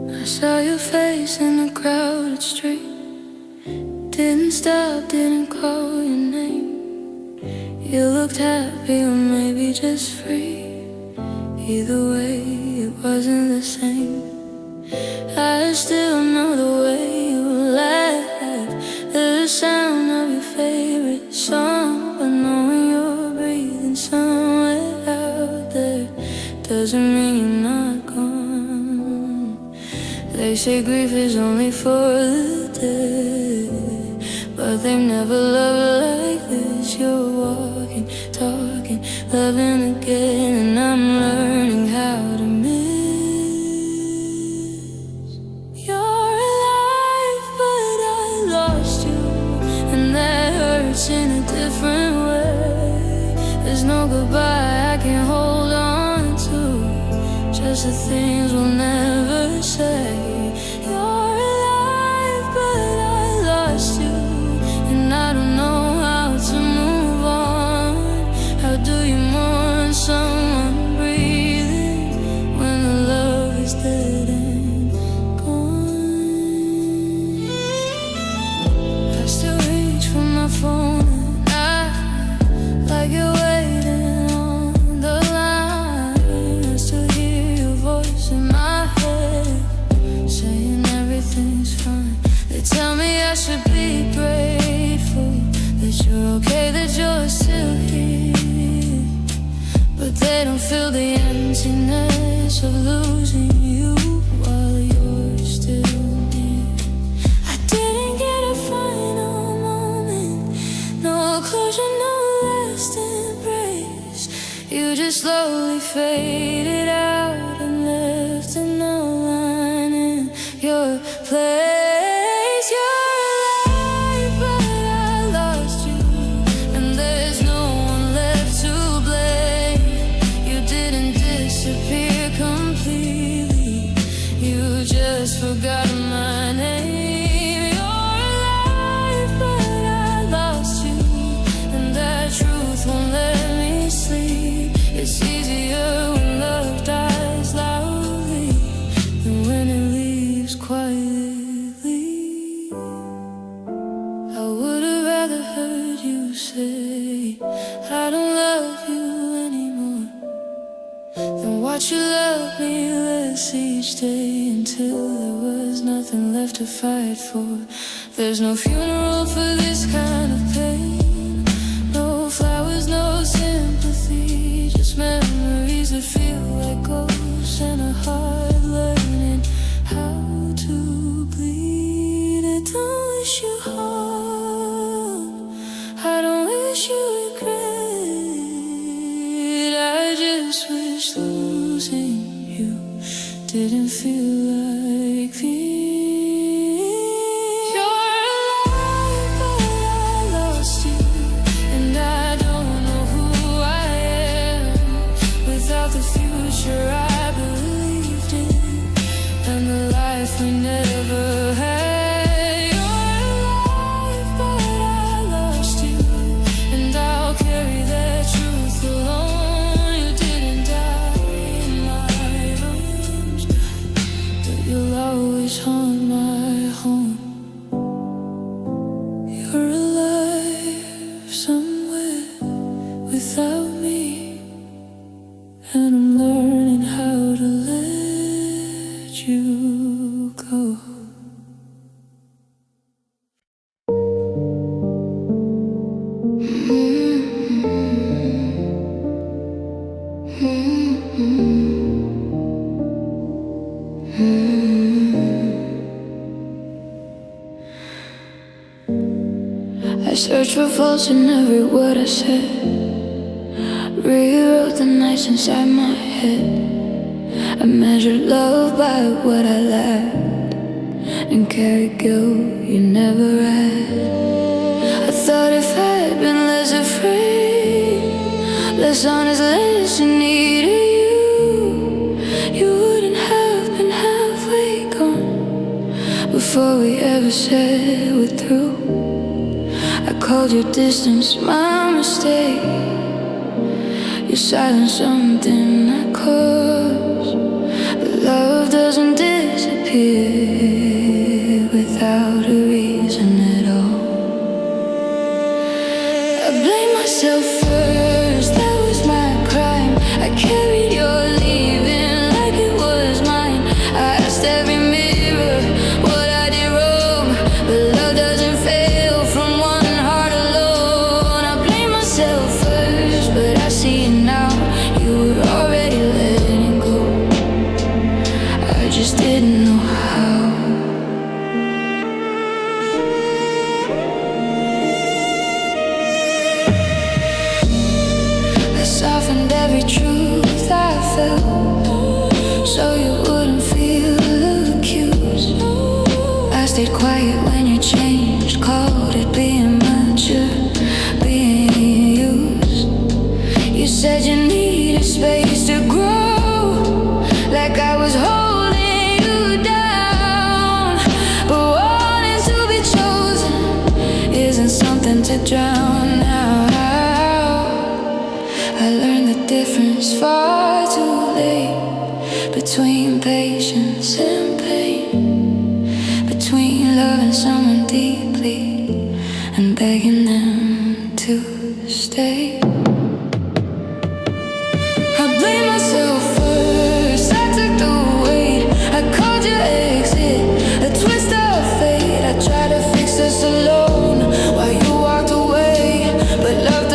I saw your face in a crowded street. Didn't stop, didn't call your name. You looked happy or maybe just free. Either way, it wasn't the same. I still know the way you laugh, the sound of your favorite song. But knowing you're breathing somewhere out there doesn't mean you're not gone. They say grief is only for the dead, but they've never loved like this. You're walking, talking, loving again, and I'm learning how to miss. You're alive, but I lost you, and that hurts in a different way. There's no goodbye I can hold on to, just the things we'll never say. You're alive, but I lost you, and I don't know how to move on. How do you mourn someone breathing when the love is dead and gone? I still reach for my phone at night, like you're waiting on the line. I still hear your voice in my head, saying everything's fine. They tell me I should be grateful that you're okay, that days you're still here, but they don't feel the emptiness of losing you while you're still near. I didn't get a final moment, no closure, no last embrace. You just slowly faded out and left an outline in your place. Forgot my name. You're alive, but I lost you, and that truth won't let me sleep. It's easier when love dies loudly than when it leaves quietly. I would have rather heard you say I don't love you anymore than watch you love me less each day until there was nothing left to fight for. There's no funeral for this kind of pain, no flowers, no sympathy, just memories that feel like ghosts and a heart learning how to bleed. I don't wish you harm, I don't wish you regret. I just wish losing you didn't feel like the we never had. You're alive, but I lost you, and I'll carry that truth alone. You didn't die in my arms, but you'll always haunt my home. You're alive somewhere without me, and I'm learning how to let you go. I searched for faults in every word I said, rewrote the nights inside my head. I measured love by what I lacked and carried guilt you never had. I thought if I'd been less afraid, less honest, less in need of you, you wouldn't have been halfway gone before we ever said we're through. I called your distance my mistake, your silence something I caused. But love doesn't disappear without a reason at all. I blame myself first, that was my crime. I carried your leaving like it was mine. I asked every mirror what I did wrong, but love doesn't fail from one heart alone. I blame myself first, but I see it now. You were already letting go, I just didn't know how. I softened every truth I felt so you wouldn't feel accused. I stayed quiet when you changed, called it being mature, being used. You said you needed space to grow, like I was holding you down. But wanting to be chosen isn't something to drown out. I learned the difference far too late between patience and pain, between loving someone deeply and begging them to stay. I blame myself first, I took the weight. I called your exit a twist of fate. I tried to fix us alone while you walked away, but love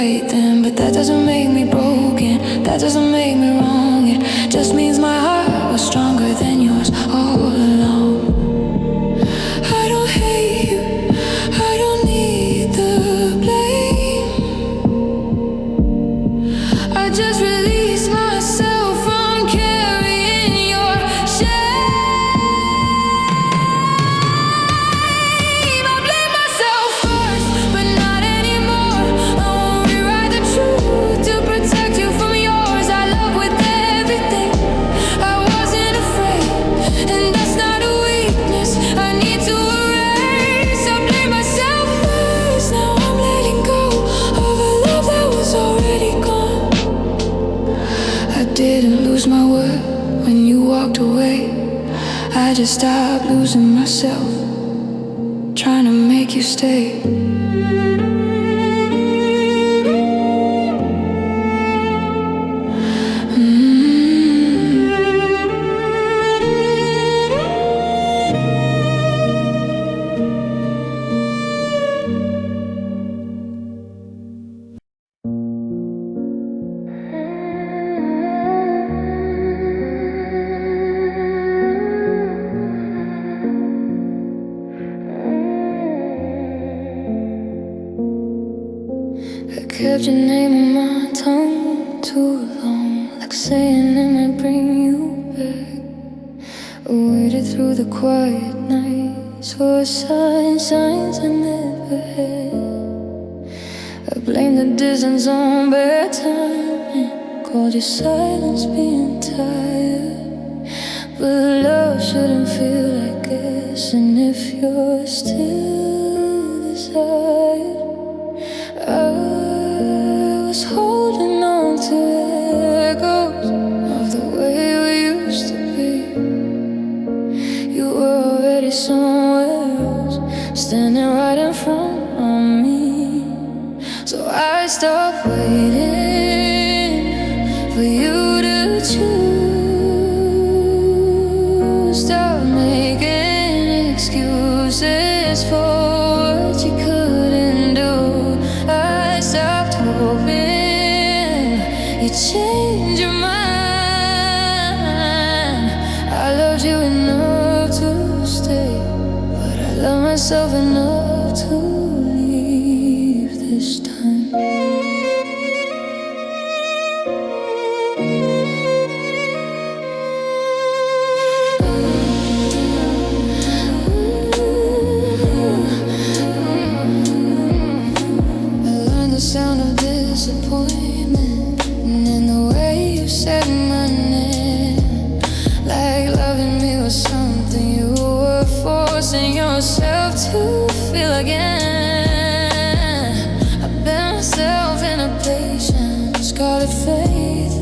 right then, but that doesn't make me broken. That doesn't make me wrong. It just means my heart was stronger than yours all along. I don't hate you, I don't need the blame. I just release myself from carrying your shame. I blame myself first, but not anymore. I won't rewrite the truth to protect you from yours. I love with everything. I wasn't afraid, and that's not a weakness I need to erase. I blame myself first, now I'm letting go of a love that was already gone. I didn't lose my word when you walked away. I just stopped losing myself, trying to make you stay. I kept your name on my tongue too long, like saying it might bring you back. I waited through the quiet nights for signs I never had. I blamed the distance on bad timing, called your silence being tired. But love shouldn't feel like guessing if you're still desired. I was holding on to echoes of the way we used to be. You were already somewhere else, standing right in front of me. So I stopped waiting for you to choose. Stop making excuses for what you couldn't do. I stopped hoping you'd change your mind. I loved you enough to stay, but I love myself enough to leave this time. The sound of disappointment, and in the way you said my name, like loving me was something you were forcing yourself to feel again. I bet myself in a patience, call it faith,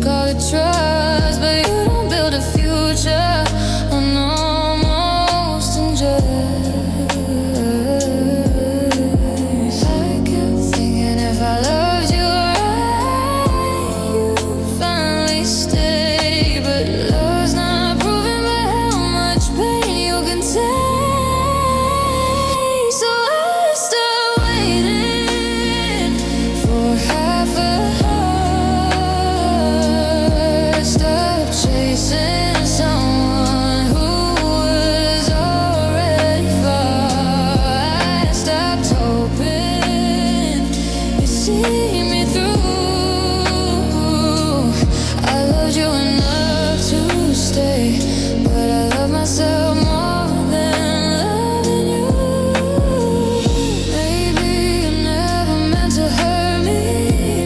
call it trust, but you don't build a future on almost injustice. If I loved you right, you'd finally stay. But love's not proven by how much pain you can take. So I stopped waiting for half a heart. Stop chasing someone who was already far. I stopped hoping see me through. I loved you enough to stay, but I love myself more than loving you. Maybe you never meant to hurt me.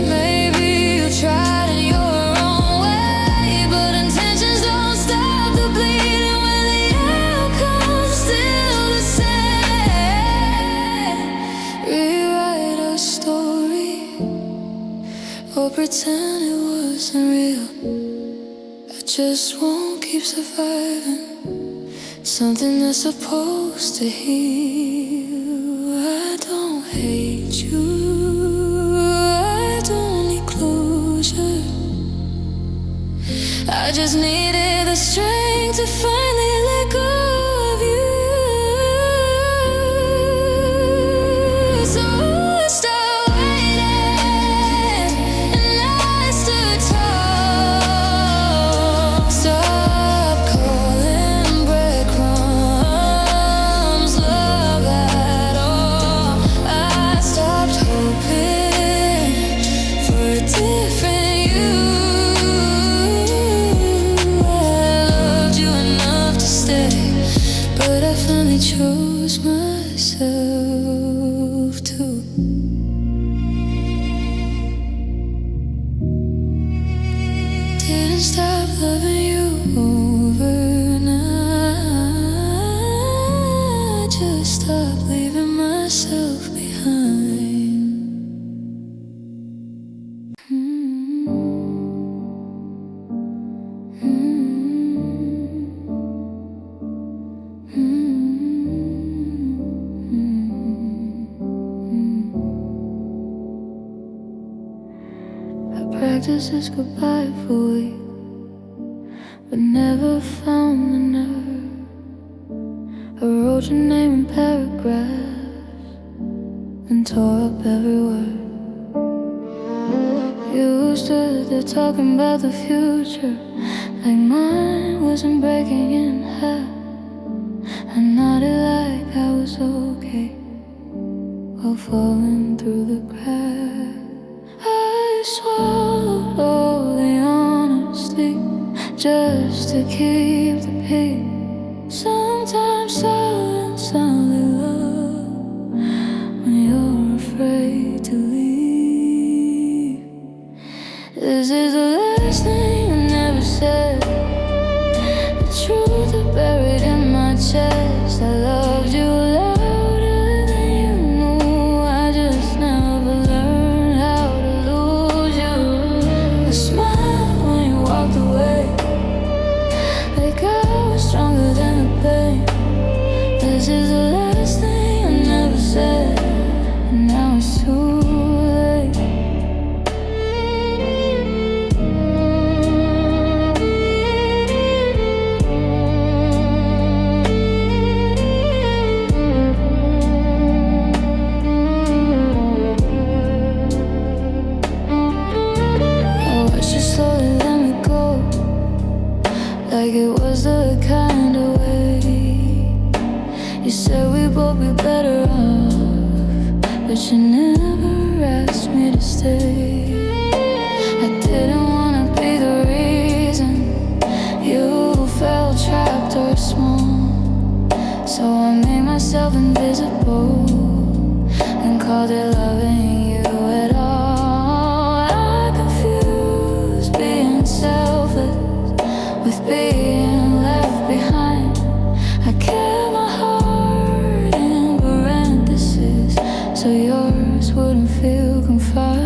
Maybe you tried in your own way, but intentions don't stop the bleeding when the outcome's still the same. Rewrite a story or pretend it wasn't real. I just won't keep surviving something that's supposed to heal. I don't hate you, I don't need closure. I just needed the strength to finally let go of you. So I stopped waiting chose myself to. Didn't stop loving you overnight. Just stopped leaving myself behind. I practiced this goodbye for weeks, but never found the nerve. I wrote your name in paragraphs and tore up every word. You stood there talking about the future, like mine wasn't breaking in half. I nodded like I was okay while falling through the cracks. I swallowed all the honesty just to keep the peace. Sometimes silence only love when you're afraid to leave. This is the last thing I never said, the truth I buried in my chest. I loved you louder than you knew. I just never learned how to lose you. The smile when you walked away, like I was stronger than the pain. This is the last thing I never said, and now it's too late. I watched you slowly let me go, like it was the kind of way. You said we'd both be better off, but you never asked me to stay. I didn't wanna be the reason you felt trapped or small, so I made myself invisible and called it loving you at all. I confused being selfless with being left behind. I kept my heart in parentheses so yours wouldn't feel confined.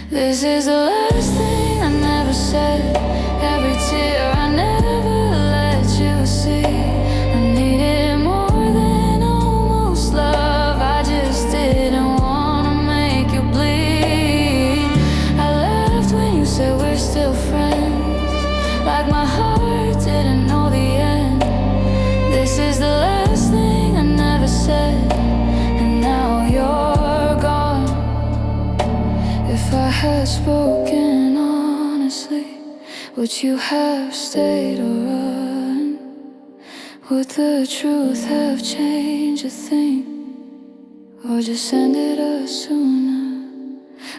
This is the last thing I never said, every tear I never let you see. I needed more than almost love, I just didn't wanna make you bleed. I laughed when you said we're still friends, like my heart didn't know the end. This is the last thing I never said, and now you're gone. If I had spoken honestly, would you have stayed or run? Would the truth have changed a thing, or just ended us sooner?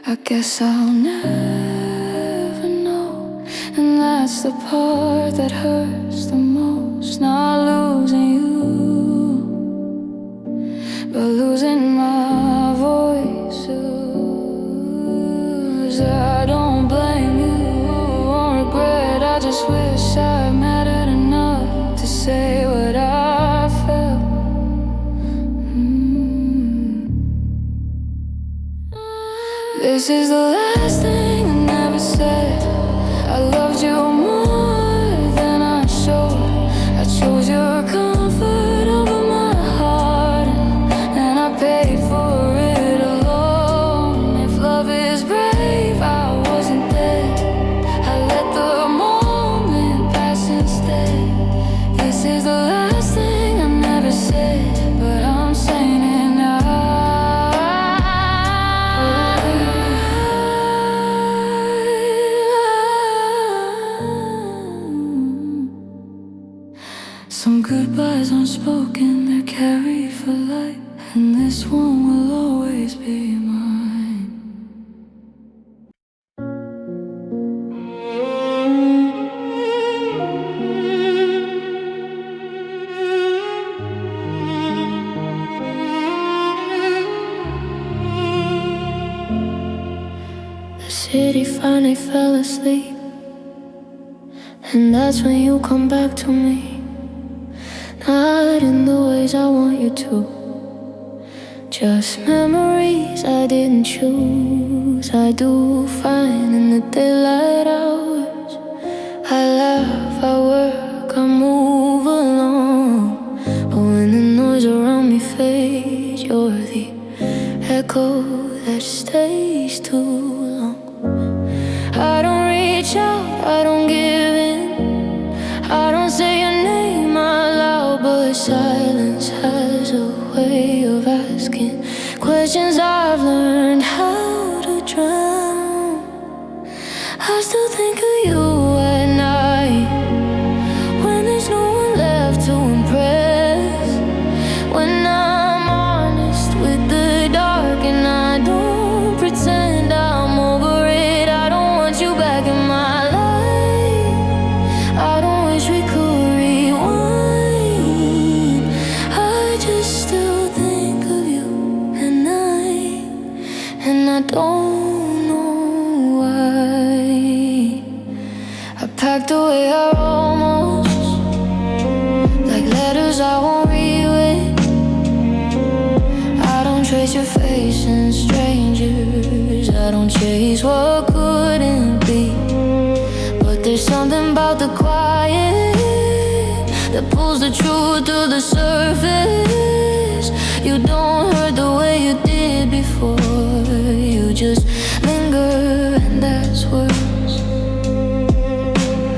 I guess I'll never know, and that's the part that hurts the most. Not losing you, but losing my voice. I don't blame you, won't regret. I just wish I mattered enough to say what I felt. This is the last thing I never said. I loved you more than I showed. I chose your comfort over my heart, and I paid for it alone. If love is brave, I wasn't there. I let the moment pass instead. This is the last thing I never said, but I'm saying it now. Some goodbyes unspoken, they're carried for life, and this one will always be mine. city finally fell asleep, and that's when you come back to me. Not in the ways I want you to, just memories I didn't choose. I do fine in the daylight hours. I laugh, I work, I move along. But when the noise around me fades, you're the echo that stays too long. I don't reach out, I don't give in, I don't say your name out loud, but silence has a way of asking questions I've learned how to drown. I still think of you at night, when there's no one left to impress, when I'm honest with the dark and I don't pretend I'm over it. I don't want you back in my life, I don't wish we could rewind. I just still think of you at night, and I don't know why. I packed away our almost, like letters I won't read with. I don't trace your face in strangers, I don't chase what couldn't be. But there's something about the quiet that pulls the truth to the surface. You don't hurt the way you did before, you just linger, and that's worse.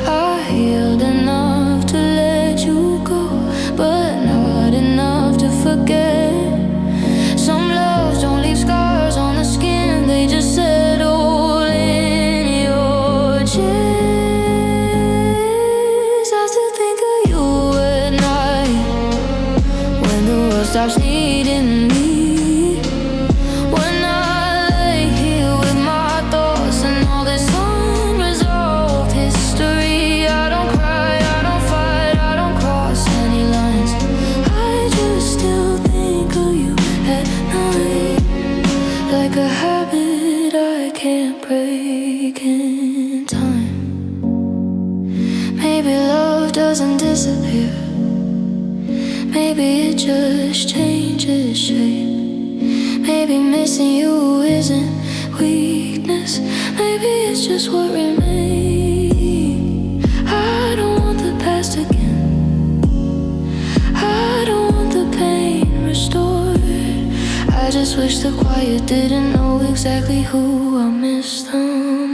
I healed enough to let you go, but not enough to forget. Some loves don't leave scars on the skin, they just settle in your chest. I still think of you at night, when the world stops needing me, when I lay here with my thoughts and all this unresolved history. I don't cry, I don't fight, I don't cross any lines. I just still think of you at night, like a habit I can't break in time. Maybe love doesn't disappear, maybe it just changes shape. Maybe missing you isn't weakness, maybe it's just what remains. I don't want the past again, I don't want the pain restored. I just wish the quiet didn't know exactly who I miss the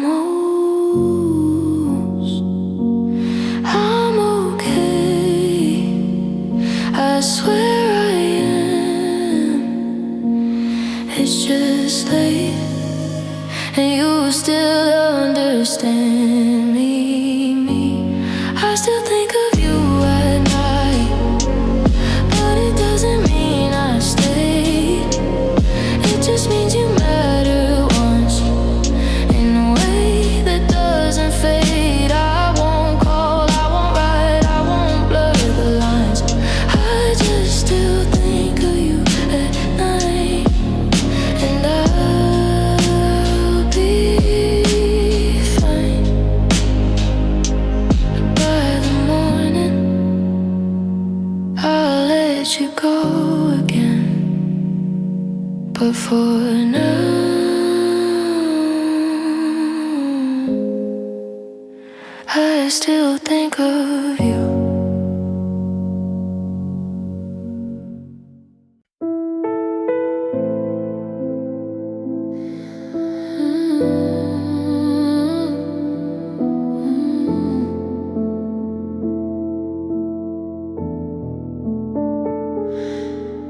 most. I'm okay, I swear I am. It's just late, and you still understand me. I still think of you at night, but it doesn't mean I stay. It just means you matter once, in a way that doesn't fade. I won't call, I won't write, I won't blur the lines. I just still think of you at night, and I'll be fine. By the morning, I'll let you go again, but for now, I still think of you.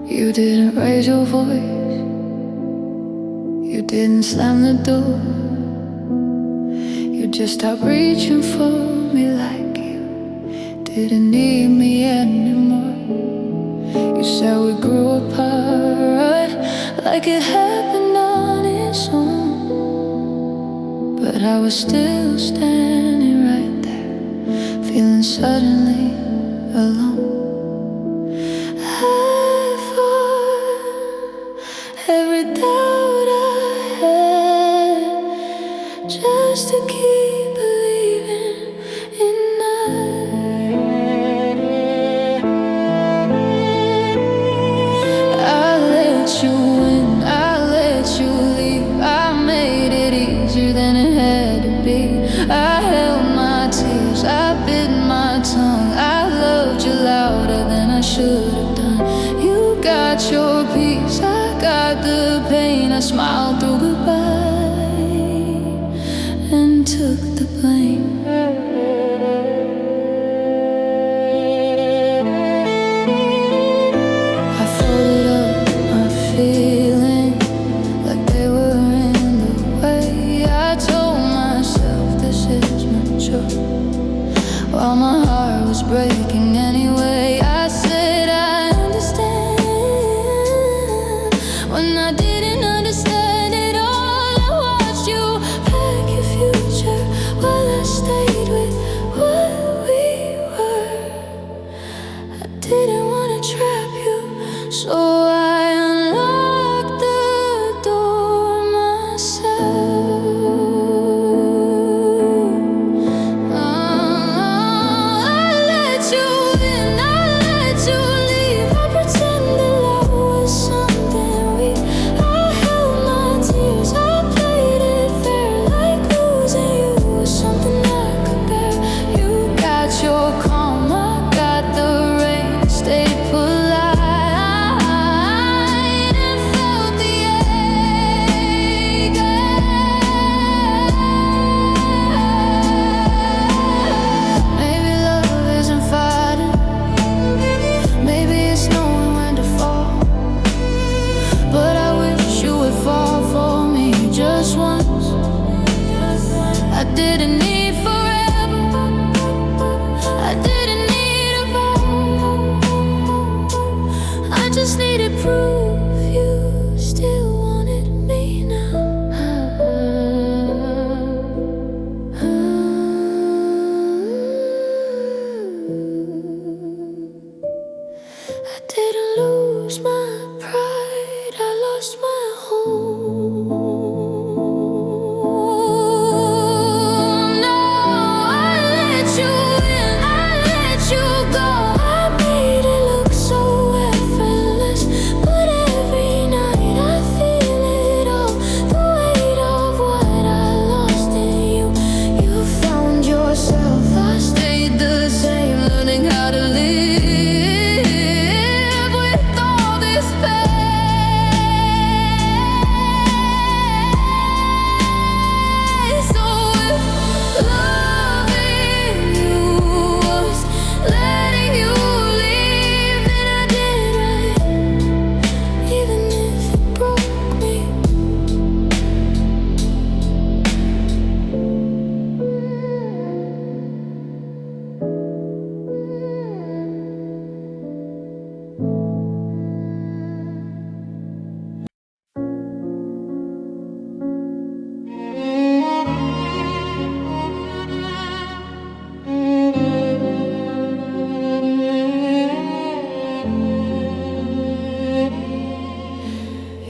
You didn't raise your voice, you didn't slam the door, you just stopped reaching for me like you didn't need me anymore. You said we grew apart, like it happened on its own, but I was still standing right there, feeling suddenly alone. Every doubt I had when I didn't understand it all. I watched you pack your future while I stayed with what we were. I didn't want to trap you, so I unlocked the door myself. I let you in, I let you leave. I pretended love was something we. I held my tears, I played it fair, like losing you was something I could bear. You got your calm, I got the rain, stayed polite and felt the ache. Maybe love isn't fighting, maybe it's knowing when to fall. But I wish you would fall for me just once. I didn't need forever, I didn't need a vow. I just needed proof you still wanted me now. I didn't lose my pride, I lost my home. No, I let you in, I let you go. I made it look so effortless, but every night I feel it all. The weight of what I lost in you. You found yourself, I stayed the same, learning how to live with all this pain. So if loving you was letting you leave, then I did right, even if it broke me.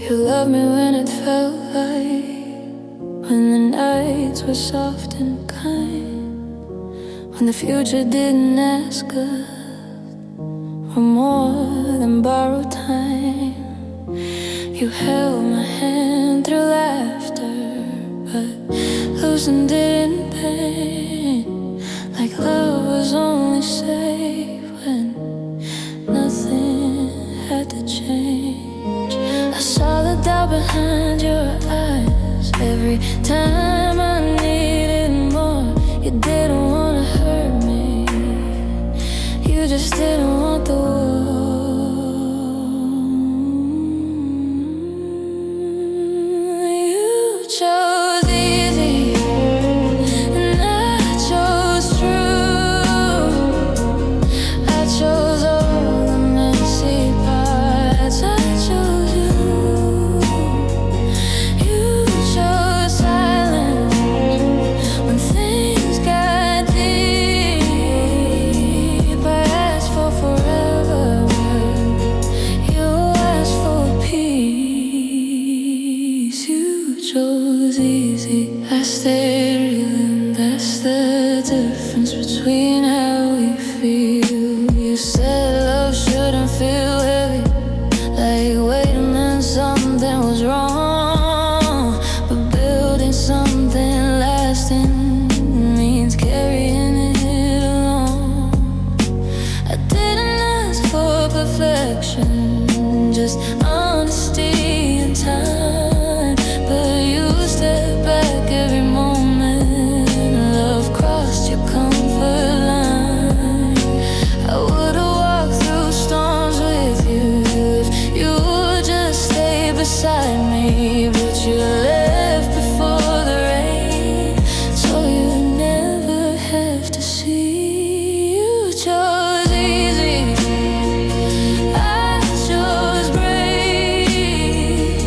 You loved me when it felt like, when the nights were soft and kind, when the future didn't ask us for more than borrowed time. You held my hand through laughter, but loosened it in pain, like love was only safe when nothing had to change. I saw the doubt behind your eyes every time I needed more. You didn't want to hurt me, you just didn't want the war. You chose easy and I chose true. I chose all the messy parts, I chose you. You chose silence when things got deep. I asked for forever, you asked for peace. You chose easy, I stayed real, and that's the difference between how we feel. You said love shouldn't feel heavy, like waiting and something was wrong. But building something lasting means carrying it alone. I didn't ask for perfection, just honesty and time. But you stepped back every moment, love crossed your comfort line. I would've walked through storms with you if you would just stay beside me. But you left before the rain, so you never have to see. You chose easy, I chose brave.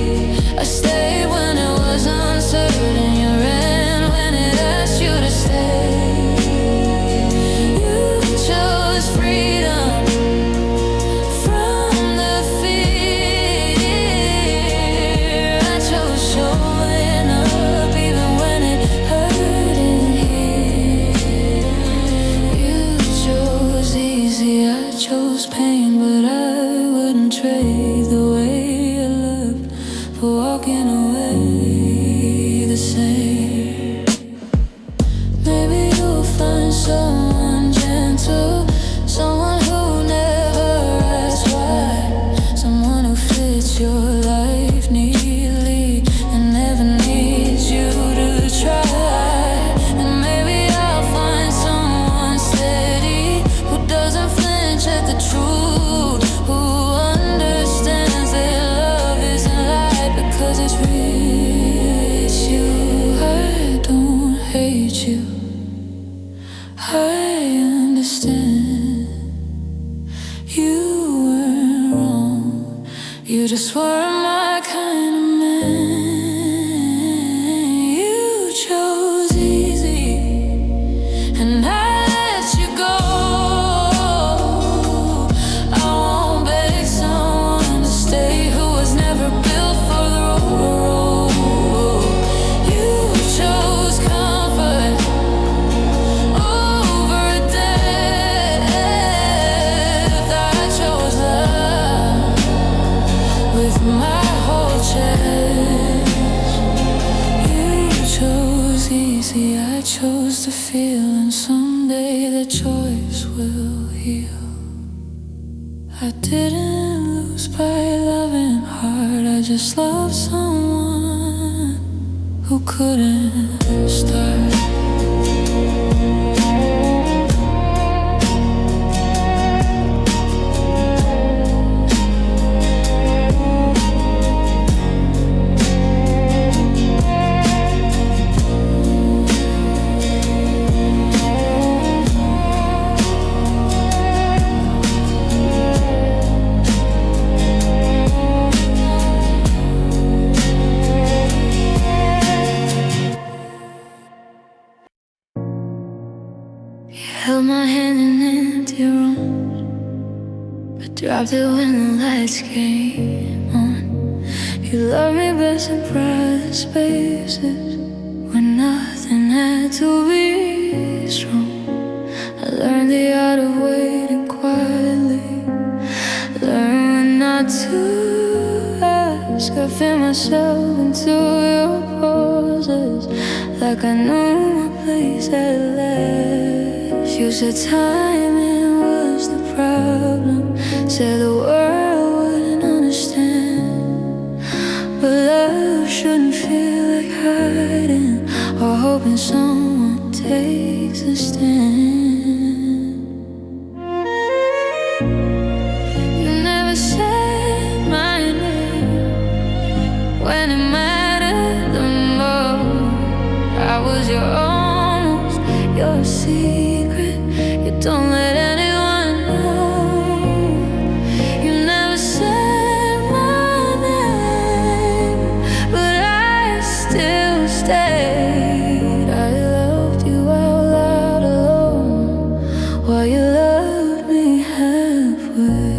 were my kind of man. You chose easy, and I let you go. I won't beg someone to stay who was never built for the road. You chose comfort over death. I chose love with my whole chest. You chose easy, I chose to feel, and someday the choice will heal. I didn't lose by loving hard, I just loved someone who couldn't start. Held my hand in empty rooms, but dropped it when the lights came on. You loved me best in private spaces, when nothing had to be strong. I learned the art of waiting quietly, learned when not to ask. I fit myself into your poses, like I knew my place at last. You said timing was the problem, said the world wouldn't understand. But love shouldn't feel like hiding or hoping someone takes a stand. You never said my name when it mattered the most. I was your almost, your secret. You don't let anyone know. You never said my name, but I still stayed. I loved you out loud alone, while you loved me halfway.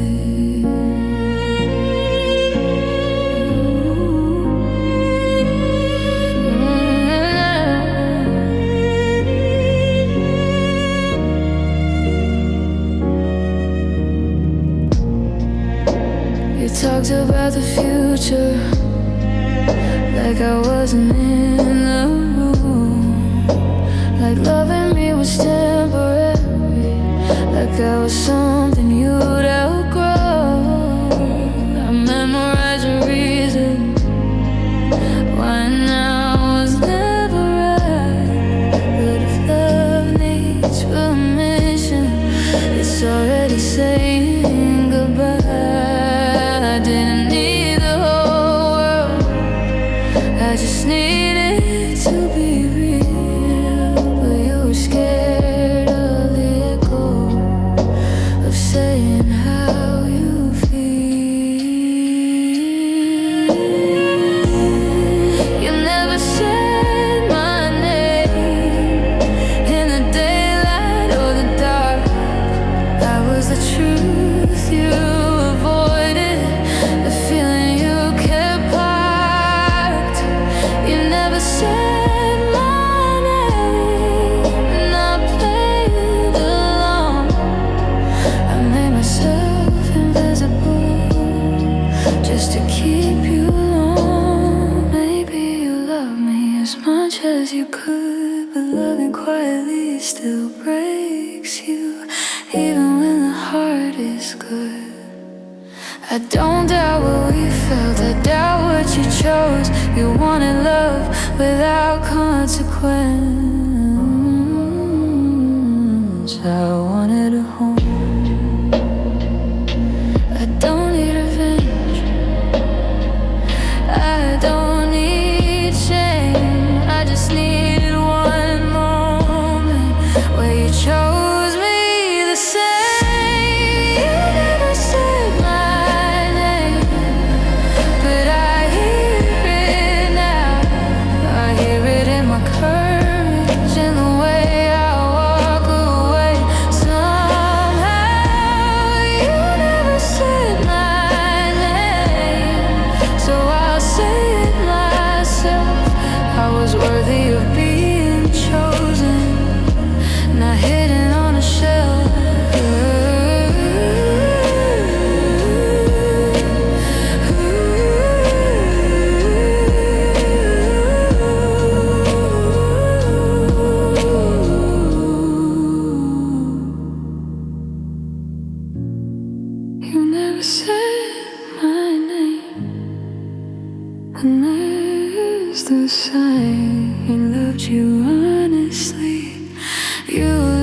You talked about the future like I wasn't in the room, like loving me was temporary, like I was something you'd outgrow. I memorized your reason why now was never right. But if love needs permission, it's already saying goodbye. I didn't need the whole world, I just needed to be real. But you were scared of the echo of saying how you feel. You never said my name in the daylight or the dark. That was the truth you avoided, the feeling you kept parked. You never said my name, and I played along. I made myself invisible just to keep you alone. Maybe you love me as much as you could, but loving quietly still breaks you, even when the heart is good. I don't doubt what we felt, I doubt what you chose. You wanted love without consequence. I wanted a home. I don't need revenge, I don't need shame. I just needed one moment where you chose me the same. You never said my name, but And there's the sign, he loved you honestly. You